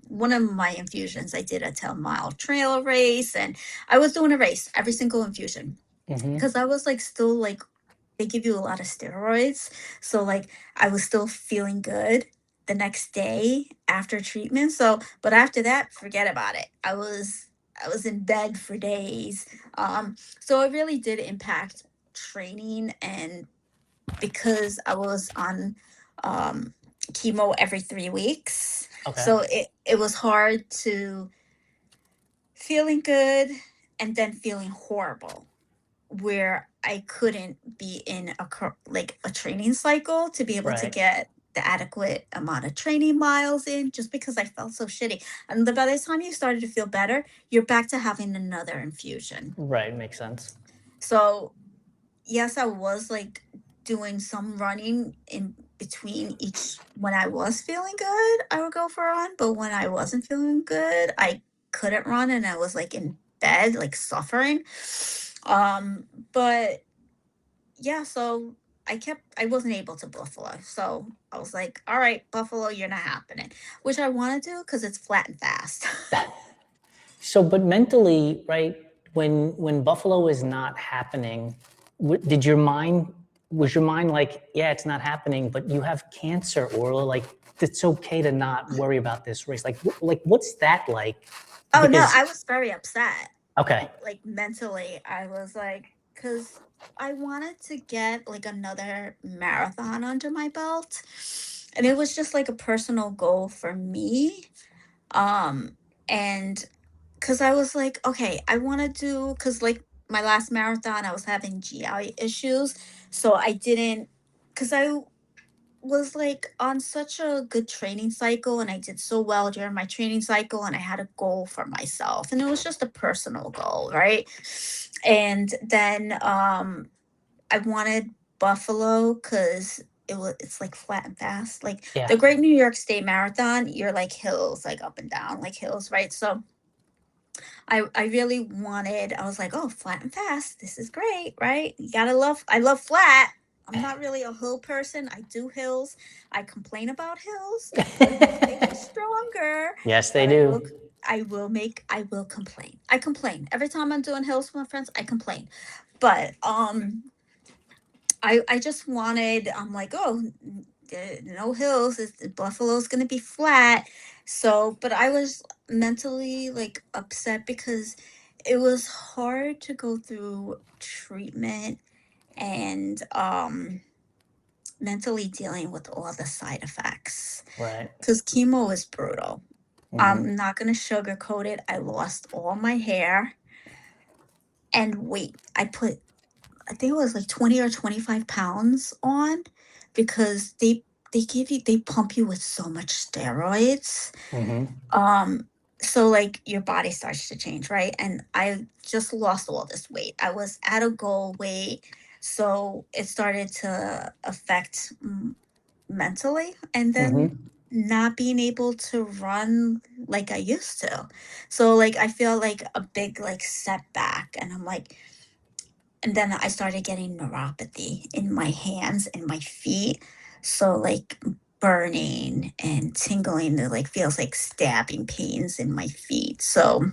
one of my infusions. I did a 10-mile trail race, and I was doing a race every single infusion Mm-hmm. because I was like still like, they give you a lot of steroids. So like I was still feeling good the next day after treatment. So but after that, forget about it. I was in bed for days. So it really did impact training, and because I was on chemo every 3 weeks. Okay. So it was hard to feeling good and then feeling horrible, where I couldn't be in like a training cycle to be able to Right. get the adequate amount of training miles in, just because I felt so shitty. And by the time you started to feel better, you're back to having another infusion. Right. Makes sense. So yes, I was like doing some running in between each. When I was feeling good, I would go for a run, but when I wasn't feeling good, I couldn't run and I was like in bed, like suffering. But yeah, so I wasn't able to Buffalo. So I was like, all right, Buffalo, you're not happening, which I want to do because it's flat and fast. So, but mentally, right? When Buffalo is not happening, did your mind was your mind like, yeah, it's not happening, but you have cancer, or like it's okay to not worry about this race? Like what's that like? Oh no, Because I was very upset. okay, Like mentally, I was like, because I wanted to get like another marathon under my belt. And it was just like a personal goal for me. Um, and because I was like, okay, I want to do, because like my last marathon, I was having GI issues. So I didn't, because I was like on such a good training cycle and I did so well during my training cycle and I had a goal for myself and it was just a personal goal, right? And then I wanted Buffalo because it's like flat and fast. Like Yeah. the Great New York State Marathon, you're like hills, like up and down, like hills, right? So I really wanted, I was like, oh, flat and fast. This is great, right? I love flat. I'm not really a hill person. I do hills. I complain about hills. Hills make me stronger. Yes, they But do. I will complain. I complain. Every time I'm doing hills with my friends, I complain. But I just wanted, I'm like, oh, no hills. Buffalo's going to be flat. So, but I was mentally like upset because it was hard to go through treatment and mentally dealing with all the side effects Right. because chemo is brutal. Mhm. I'm not going to sugarcoat it. I lost all my hair and weight. I think it was like 20 or 25 pounds on because they pump you with so much steroids. Mhm. So like your body starts to change, right? And I just lost all this weight. I was at a goal weight, so it started to affect mentally, and then Mhm. not being able to run like I used to. So like I feel like a big like setback, and I'm like, and then I started getting neuropathy in my hands and my feet. So like burning and tingling, it like feels like stabbing pains in my feet. So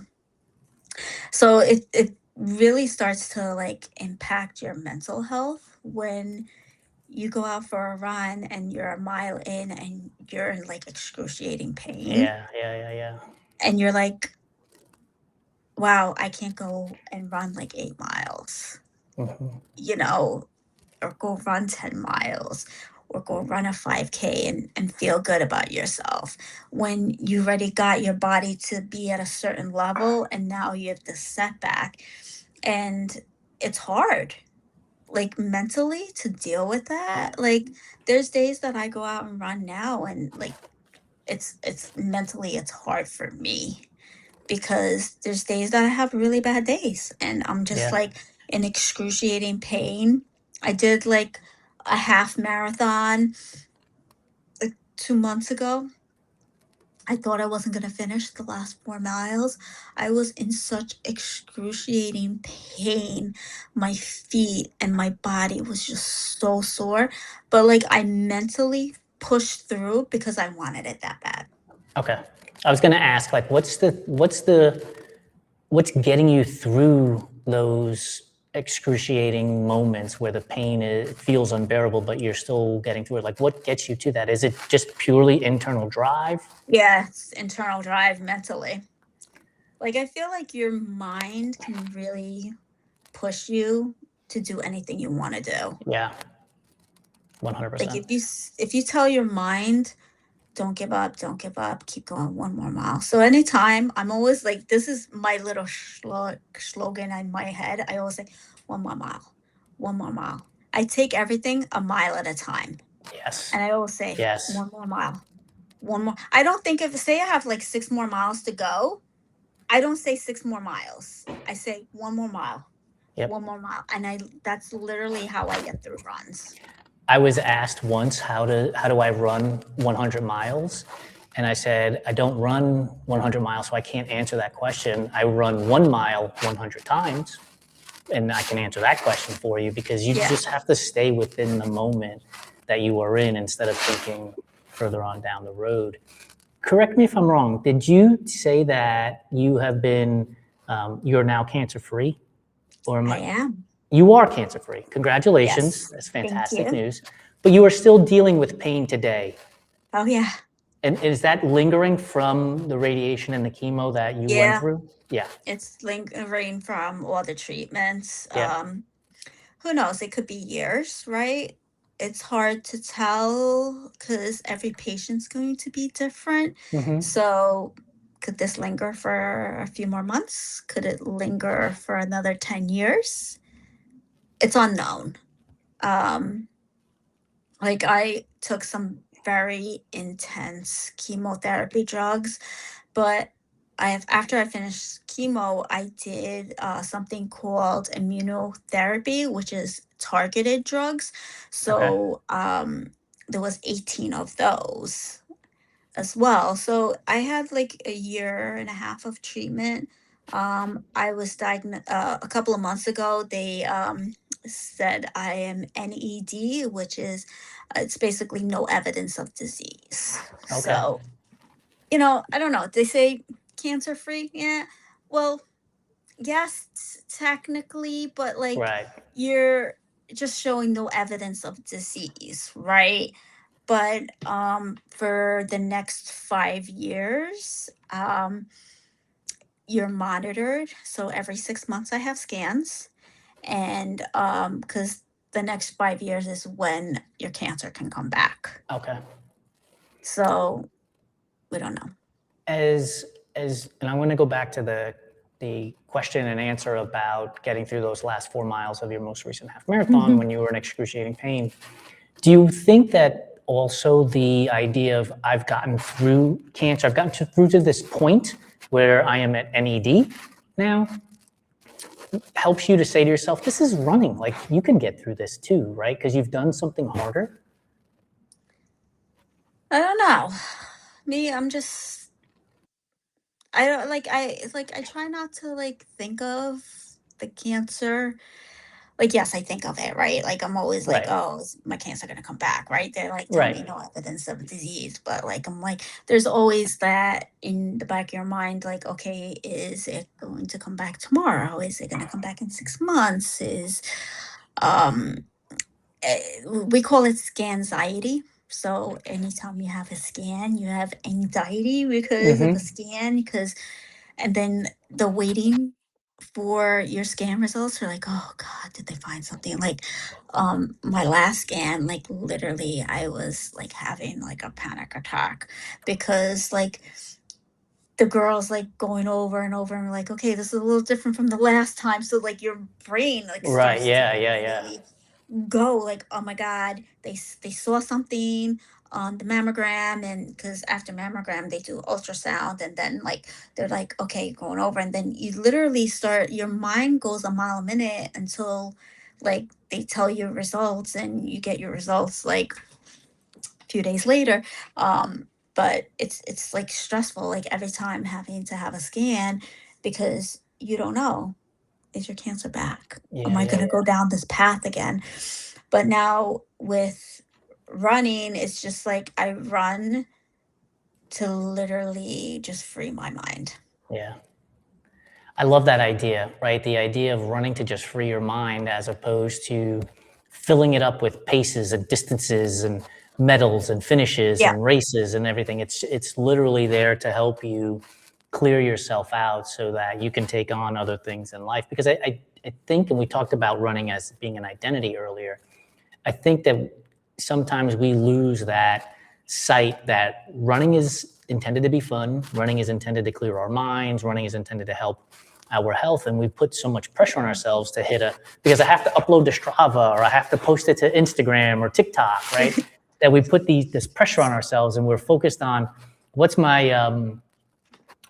it really starts to like impact your mental health when you go out for a run and you're a mile in and you're in like excruciating pain Yeah. Yeah. Yeah. Yeah. and you're like, wow, I can't go and run like 8 miles, Mhm. you know, or go run 10 miles or go run a 5K and feel good about yourself when you already got your body to be at a certain level and now you have this setback. And it's hard, like mentally, to deal with that. Like there's days that I go out and run now and like it's mentally it's hard for me because there's days that I have really bad days and I'm just Yeah. like in excruciating pain. I did like a half marathon like 2 months ago. I thought I wasn't going to finish the last 4 miles. I was in such excruciating pain. My feet and my body was just so sore. But like I mentally pushed through because I wanted it that bad. Okay. I was gonna ask, like, what's getting you through those excruciating moments where the pain feels unbearable, but you're still getting through it? Like, what gets you to that? Is it just purely internal drive? Yeah, it's internal drive mentally. Like I feel like your mind can really push you to do anything you want to do. Yeah, Like 100%. if you tell your mind, don't give up, don't give up, keep going 1 more mile. So anytime I'm always like, this is my little slogan in my head. I always say 1 more mile, 1 more mile. I take everything a mile at a time. Yes. And I always say Yes. 1 more mile, one more. I don't think if say I have like 6 more miles to go, I don't say 6 more miles. I say 1 more mile, Yep. 1 more mile. And that's literally how I get through runs. I was asked once how do I run 100 miles, and I said I don't run 100 miles, so I can't answer that question. I run 1 mile 100 times, and I can answer that question for you because you Yeah. just have to stay within the moment that you are in instead of thinking further on down the road. Correct me if I'm wrong. Did you say that you have been you're now cancer free, or am I I? am. You are cancer free. Congratulations. Yes. That's Thank fantastic you. news. But you are still dealing with pain today. Oh yeah. And is that lingering from the radiation and the chemo that you went Yeah. through? Yeah. It's lingering from all the treatments. Yeah. who knows? It could be years, right? It's hard to tell because every patient's going to be different. Hmm. So, could this linger for a few more months? Could it linger for another 10 years? It's unknown. Um, like, I took some very intense chemotherapy drugs, but after I finished chemo, I did something called immunotherapy, which is targeted drugs. Okay. So there was 18 of those as well. So I had like a year and a half of treatment. I was diagnosed a couple of months ago. They said I am NED, which is it's basically no evidence of disease. Okay. So I don't know. They say cancer free. Yeah. Well, yes, technically, but like Right. you're just showing no evidence of disease, right? But for the next 5 years, you're monitored. So every 6 months, I have scans, and because the next 5 years is when your cancer can come back. Okay. So we don't know. And I'm going to go back to the question and answer about getting through those last 4 miles of your most recent half marathon when you were in excruciating pain. Do you think that also the idea of I've gotten through cancer, I've gotten through to this point where I am at NED now, helps you to say to yourself, this is running. Like you can get through this too, right? Because you've done something harder. I don't know. Me, I'm just I don't like I try not to like think of the cancer. Like yes, I think of it, right? Like I'm always like, Right. oh, is my cancer gonna come back, right? They're like tell me Right. no evidence of disease, but like I'm like there's always that in the back of your mind, like, okay, is it going to come back tomorrow? Is it gonna come back in 6 months? Um we call it scanxiety. So anytime you have a scan, you have anxiety because of a Mm-hmm. scan, and then the waiting for your scan results are like, oh God, did they find something? Like my last scan, like literally I was like having like a panic attack because like the girls like going over and over and like, okay, this is a little different from the last time. So like your brain like Right. starts to Yeah. Yeah. Yeah. really go like, oh my God, they saw something on the mammogram, and because after mammogram they do ultrasound, and then like they're like, okay, going over, and then you literally start your mind goes a mile a minute until like they tell you results and you get your results like a few days later. But it's like stressful like every time having to have a scan because you don't know, is your cancer back? Am Yeah. I Yeah. going to go down this path again? But now with running, it's just like I run to literally just free my mind. Yeah. I love that idea, right? The idea of running to just free your mind as opposed to filling it up with paces and distances and medals and finishes Yeah. and races and everything. It's literally there to help you clear yourself out so that you can take on other things in life. Because I think, and we talked about running as being an identity earlier, I think that sometimes we lose that sight that running is intended to be fun, running is intended to clear our minds, running is intended to help our health, and we put so much pressure on ourselves to hit a because I have to upload to Strava or I have to post it to Instagram or TikTok, right? That we put this pressure on ourselves, and we're focused on what's my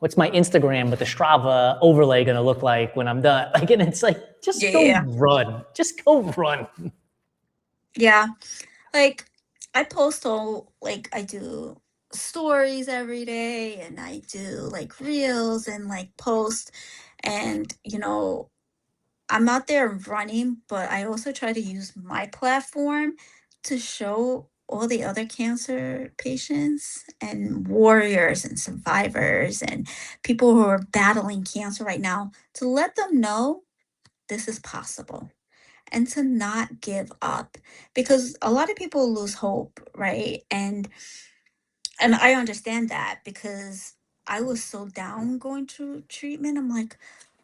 Instagram with the Strava overlay going to look like when I'm done? Like, and it's like, just go Yeah. run, just go run. Yeah. Like I post all like I do stories every day, and I do like reels and like post, and I'm out there running, but I also try to use my platform to show all the other cancer patients and warriors and survivors and people who are battling cancer right now to let them know this is possible and to not give up, because a lot of people lose hope, right? And I understand that because I was so down going through treatment. I'm like,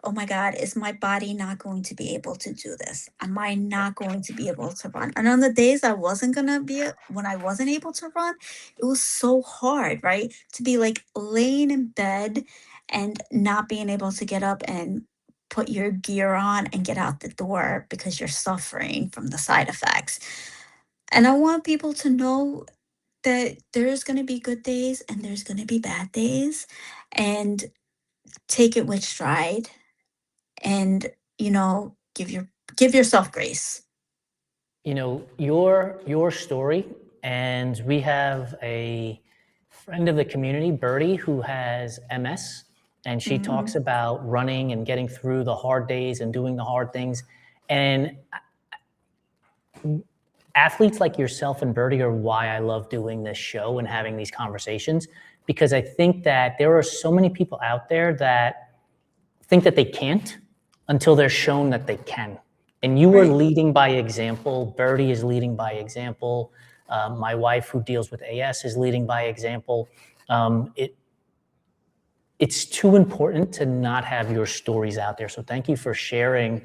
oh my God, is my body not going to be able to do this? Am I not going to be able to run? And on the days when I wasn't able to run, it was so hard, right? To be like laying in bed and not being able to get up and put your gear on and get out the door because you're suffering from the side effects. And I want people to know that there's going to be good days and there's going to be bad days, and take it with stride, and give yourself grace. Your story, and we have a friend of the community, Birdie, who has MS, and she talks Mhm. about running and getting through the hard days and doing the hard things. And athletes like yourself and Birdie are why I love doing this show and having these conversations, because I think that there are so many people out there that think that they can't until they're shown that they can. And you are Right. leading by example. Birdie is leading by example. My wife, who deals with AS, is leading by example. It's too important to not have your stories out there. So thank you for sharing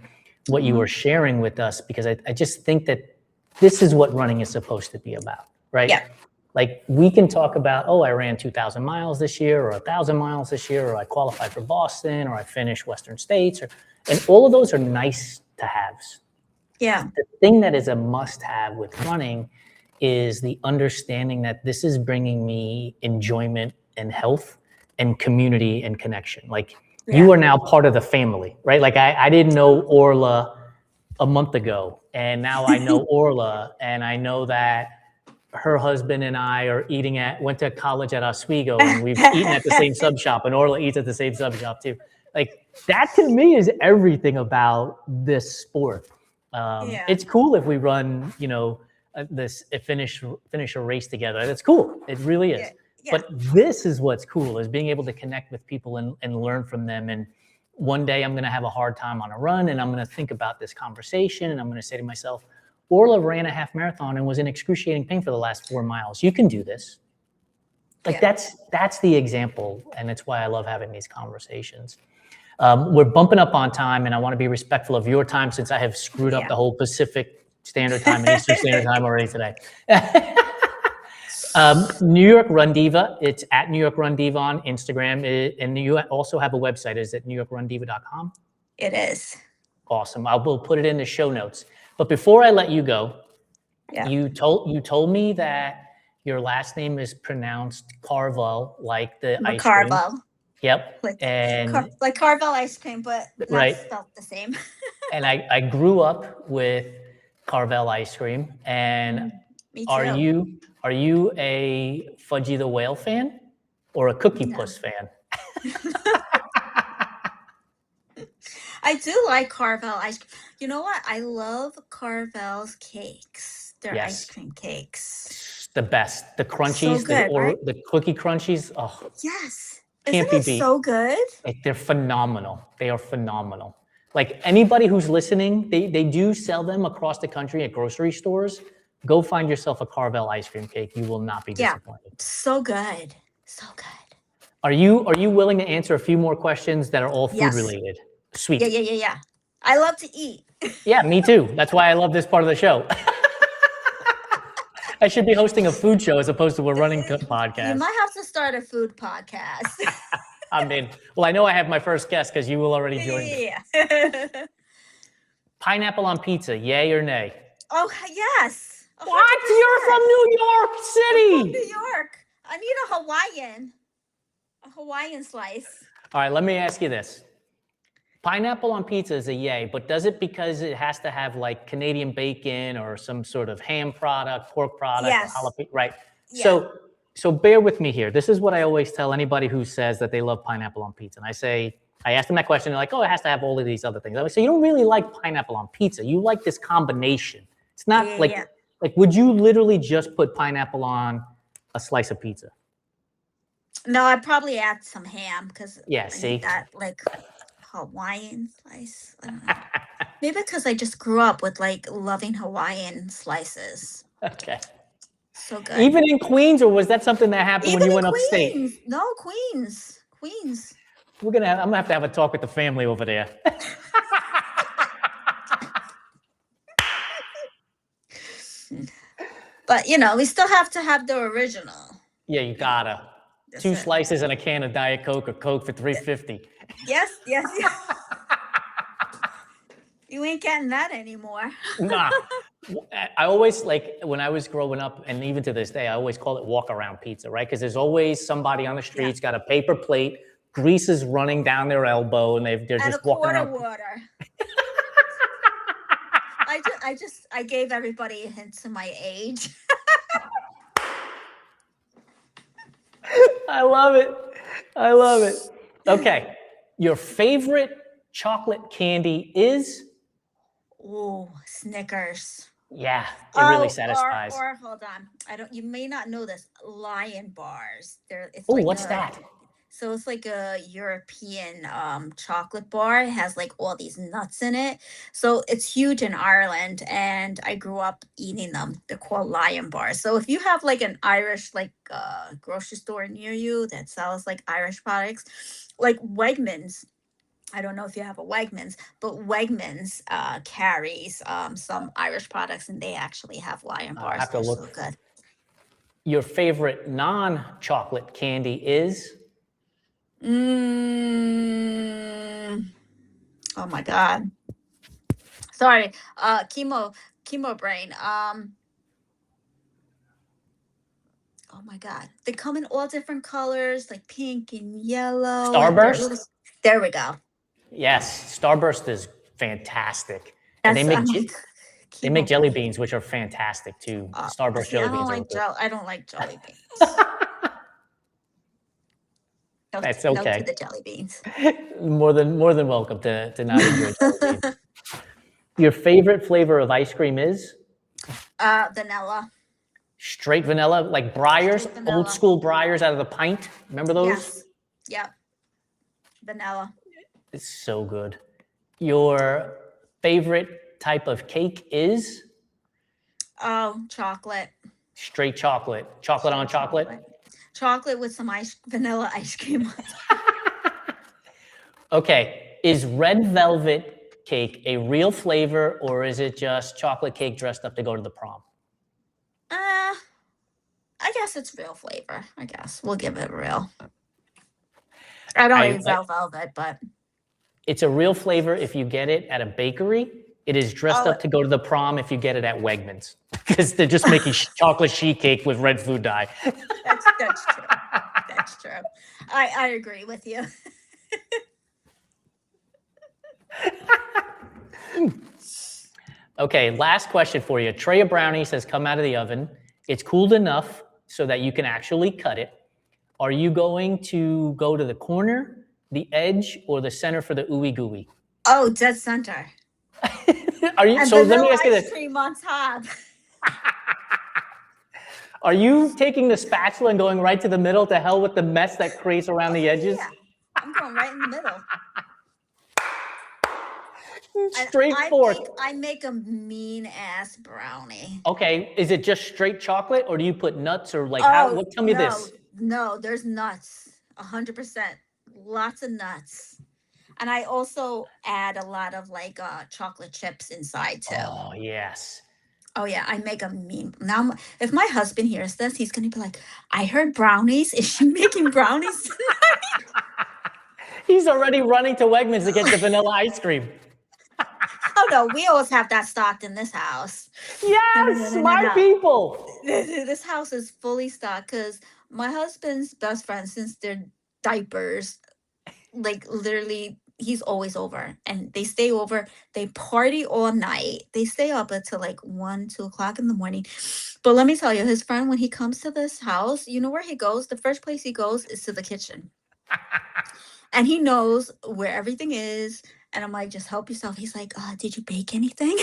what you were sharing with us, because I just think that this is what running is supposed to be about, right? Yeah. Like, we can talk about, oh, I ran 2,000 miles this year, or 1,000 miles this year, or I qualified for Boston, or I finished Western States, and all of those are nice to haves. Yeah. The thing that is a must have with running is the understanding that this is bringing me enjoyment and health and community and connection. Like, you Yeah. are now part of the family, right? Like, I didn't know Orla a month ago, and now I know Orla, and I know that her husband and I went to college at Oswego, and we've eaten at the same sub shop, and Orla eats at the same sub shop too. Like, that to me is everything about this sport. Yeah. It's cool if we run, finish a race together. That's cool. It really is. Yeah. Yeah. But this is what's cool, is being able to connect with people and learn from them. And one day I'm going to have a hard time on a run, and I'm going to think about this conversation, and I'm going to say to myself, Orla ran a half marathon and was in excruciating pain for the last 4 miles. You can do this. Like, Yeah. that's the example, and it's why I love having these conversations. We're bumping up on time, and I want to be respectful of your time, since I have screwed up Yeah. the whole Pacific Standard Time and Eastern Standard Time already today. New York Run Diva. It's at New York Run Diva on Instagram, and you also have a website. Is it NewYorkRunDiva.com? It is. Awesome. I will put it in the show notes. But before I let you go, Yeah. you told me that your last name is pronounced Carvel, like the ice cream. McCarville. Yep. Like Carvel ice cream, but not Right. spelled the same. And I grew up with Carvel ice cream. And Me too. are you a Fudgy the Whale fan or a Cookie No. Puss fan? I do like Carvel ice cream. You know what? I love Carvel's cakes. Their Yes. ice cream cakes. The best. The crunchies, So good, right? the cookie crunchies. Oh, Yes. can't Isn't be it beat. so good? Like, they're phenomenal. They are phenomenal. Like, anybody who's listening, they do sell them across the country at grocery stores. Go find yourself a Carvel ice cream cake. You will not be disappointed. So good. So good. Are you willing to answer a few more questions that are all food Yes. related? Sweet. Yeah. I love to eat. Yeah, me too. That's why I love this part of the show. I should be hosting a food show as opposed to a running podcast. You might have to start a food podcast. I'm in. Well, I know I have my first guest because you will already join me. Yeah. Pineapple on pizza, yay or nay? Oh, yes. 100%. What? You're from New York I'm City. from New York. I need a Hawaiian slice. All right, let me ask you this. Pineapple on pizza is a yay, but does it because it has to have like Canadian bacon or some sort of ham product, pork product, Yes. jalapeno, right? Yeah. So bear with me here. This is what I always tell anybody who says that they love pineapple on pizza. And I ask them that question, they're like, oh, it has to have all of these other things. I would say, you don't really like pineapple on pizza. You like this combination. It's not like, would you literally just put pineapple on a slice of pizza? No, I'd probably add some ham because Yeah, see? that like Hawaiian slice. I don't know. Maybe because I just grew up with like loving Hawaiian slices. Okay. So good. Even in Queens, or was that something that happened when you went in upstate? Queens. No, Queens. I'm gonna have to have a talk with the family over there. But we still have to have the original. Yeah, you gotta. That's 2 it. slices and a can of Diet Coke or Coke for $3.50. Yes. You ain't getting that anymore. Nah. I always, like, when I was growing up, and even to this day, I always call it walk around pizza, right? Because there's always somebody on the streets got a paper plate, grease is running down their elbow, and they're And just a walking quart around. of water. I gave everybody a hint to my age. I love it. I love it. Okay. Your favorite chocolate candy is? Ooh, Snickers. Yeah, it really satisfies. Or hold on. You may not know this. Lion bars. It's Oh, like what's that? So it's like a European chocolate bar. It has like all these nuts in it. So it's huge in Ireland, and I grew up eating them. They're called Lion bars. So if you have like an Irish grocery store near you that sells like Irish products, like Wegmans. I don't know if you have a Wegmans, but Wegmans carries some Irish products, and they actually have Lion bars. I have to They're look. so good. Your favorite non-chocolate candy is? Oh my God. Sorry. Chemo brain. Oh my God. They come in all different colors, like pink and yellow. Starburst? There we go. Yes, Starburst is fantastic. And I'm like, they make jelly beans, which are fantastic too. Starburst jelly beans are good. I don't like jelly beans. That's okay. No to the jelly beans. more than welcome to not enjoy jelly beans. Your favorite flavor of ice cream is? Vanilla. Straight vanilla, like Breyers, old school Breyers out of the pint. Remember those? Yes. Yep. Vanilla. It's so good. Your favorite type of cake is? Oh, chocolate. Straight chocolate. Chocolate on chocolate? Chocolate with some vanilla ice cream on top. Okay. Is red velvet cake a real flavor, or is it just chocolate cake dressed up to go to the prom? I guess it's real flavor. I guess we'll give it real. I don't eat velvet, but it's a real flavor if you get it at a bakery. It is dressed up to go to the prom if you get it at Wegmans, because they're just making chocolate sheet cake with red food dye. That's true. That's true. I agree with you. Okay, last question for you. A tray of brownies has come out of the oven. It's cooled enough so that you can actually cut it. Are you going to go to the corner, the edge, or the center for the ooey gooey? Oh, dead center. Are you? And so let me ask you this: ice cream on top. Are you taking the spatula and going right to the middle to hell with the mess that creates around the edges? Yeah, I'm going right in the middle. Straight forth. I make a mean ass brownie. Okay, is it just straight chocolate, or do you put nuts, or like tell me this? No, there's nuts. 100%. Lots of nuts. And I also add a lot of like chocolate chips inside too. Oh, yes. Oh yeah, I make a mean. Now, if my husband hears this, he's gonna be like, "I heard brownies. Is she making brownies tonight?" He's already running to Wegmans to get the vanilla ice cream. Oh no, we always have that stocked in this house. Yes, smart people. This house is fully stocked because my husband's best friend, since they're diapers, like literally, he's always over, and they stay over. They party all night. They stay up until like 1, 2 o'clock in the morning. But let me tell you, his friend, when he comes to this house, you know where he goes? The first place he goes is to the kitchen. And he knows where everything is. And I'm like, just help yourself. He's like, did you bake anything?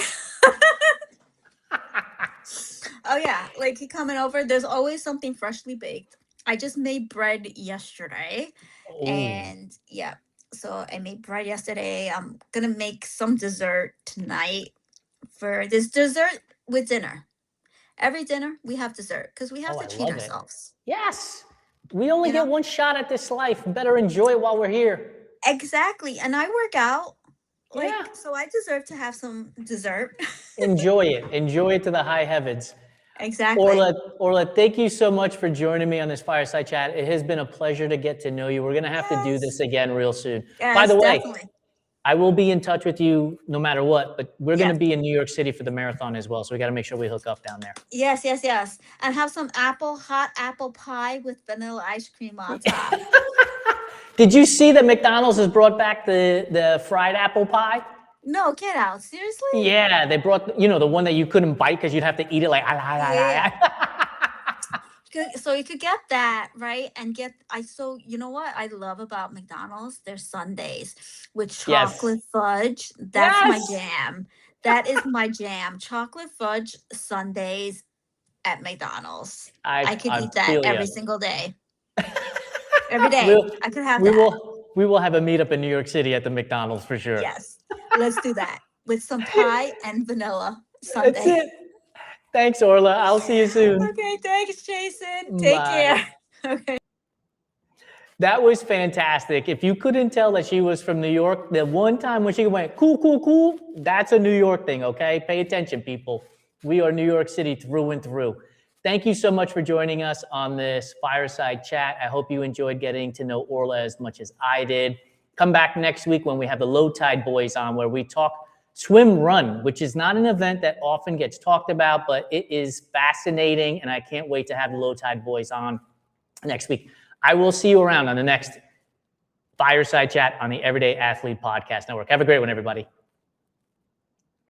Oh, yeah. Like, he coming over. There's always something freshly baked. I just made bread yesterday. Ooh. And, yeah. So I made bread yesterday. I'm going to make some dessert tonight for this dessert with dinner. Every dinner, we have dessert because we have to treat ourselves. Yes. We only get one shot at this life. Better enjoy it while we're here. Exactly. And I work out. Yeah. So I deserve to have some dessert. Enjoy it. Enjoy it to the high heavens. Exactly. Orla, thank you so much for joining me on this fireside chat. It has been a pleasure to get to know you. We're going to have to do this Yes. again real soon. By Yes, the way, definitely. I will be in touch with you no matter what, but we're going to Yes. be in New York City for the marathon as well. So we got to make sure we hook up down there. Yes, yes, yes. And have some hot apple pie with vanilla ice cream on top. Did you see that McDonald's has brought back the fried apple pie? No, get out. Seriously? Yeah, they brought, the one that you couldn't bite because you'd have to eat it like, Yeah. So you could get that, right? And so you know what I love about McDonald's? Their sundaes with Yes. chocolate fudge. That's my Yes. jam. That is my jam. Chocolate fudge sundaes at McDonald's. I could I eat that feel every you. single day. Every day. We'll, I could have we that. will have a meetup in New York City at the McDonald's for sure. Yes. Let's do that with some pie and vanilla That's sundae. it. Thanks, Orla. I'll see you soon. Okay, thanks, Jason. Take Bye. care. Okay. That was fantastic. If you couldn't tell that she was from New York, the one time when she went, cool, cool, cool, that's a New York thing, okay? Pay attention, people. We are New York City through and through. Thank you so much for joining us on this fireside chat. I hope you enjoyed getting to know Orla as much as I did. Come back next week when we have the Low Tide Boys on, where we talk swim run, which is not an event that often gets talked about, but it is fascinating, and I can't wait to have the Low Tide Boys on next week. I will see you around on the next Fireside Chat on the Everyday Athlete Podcast Network. Have a great one, everybody.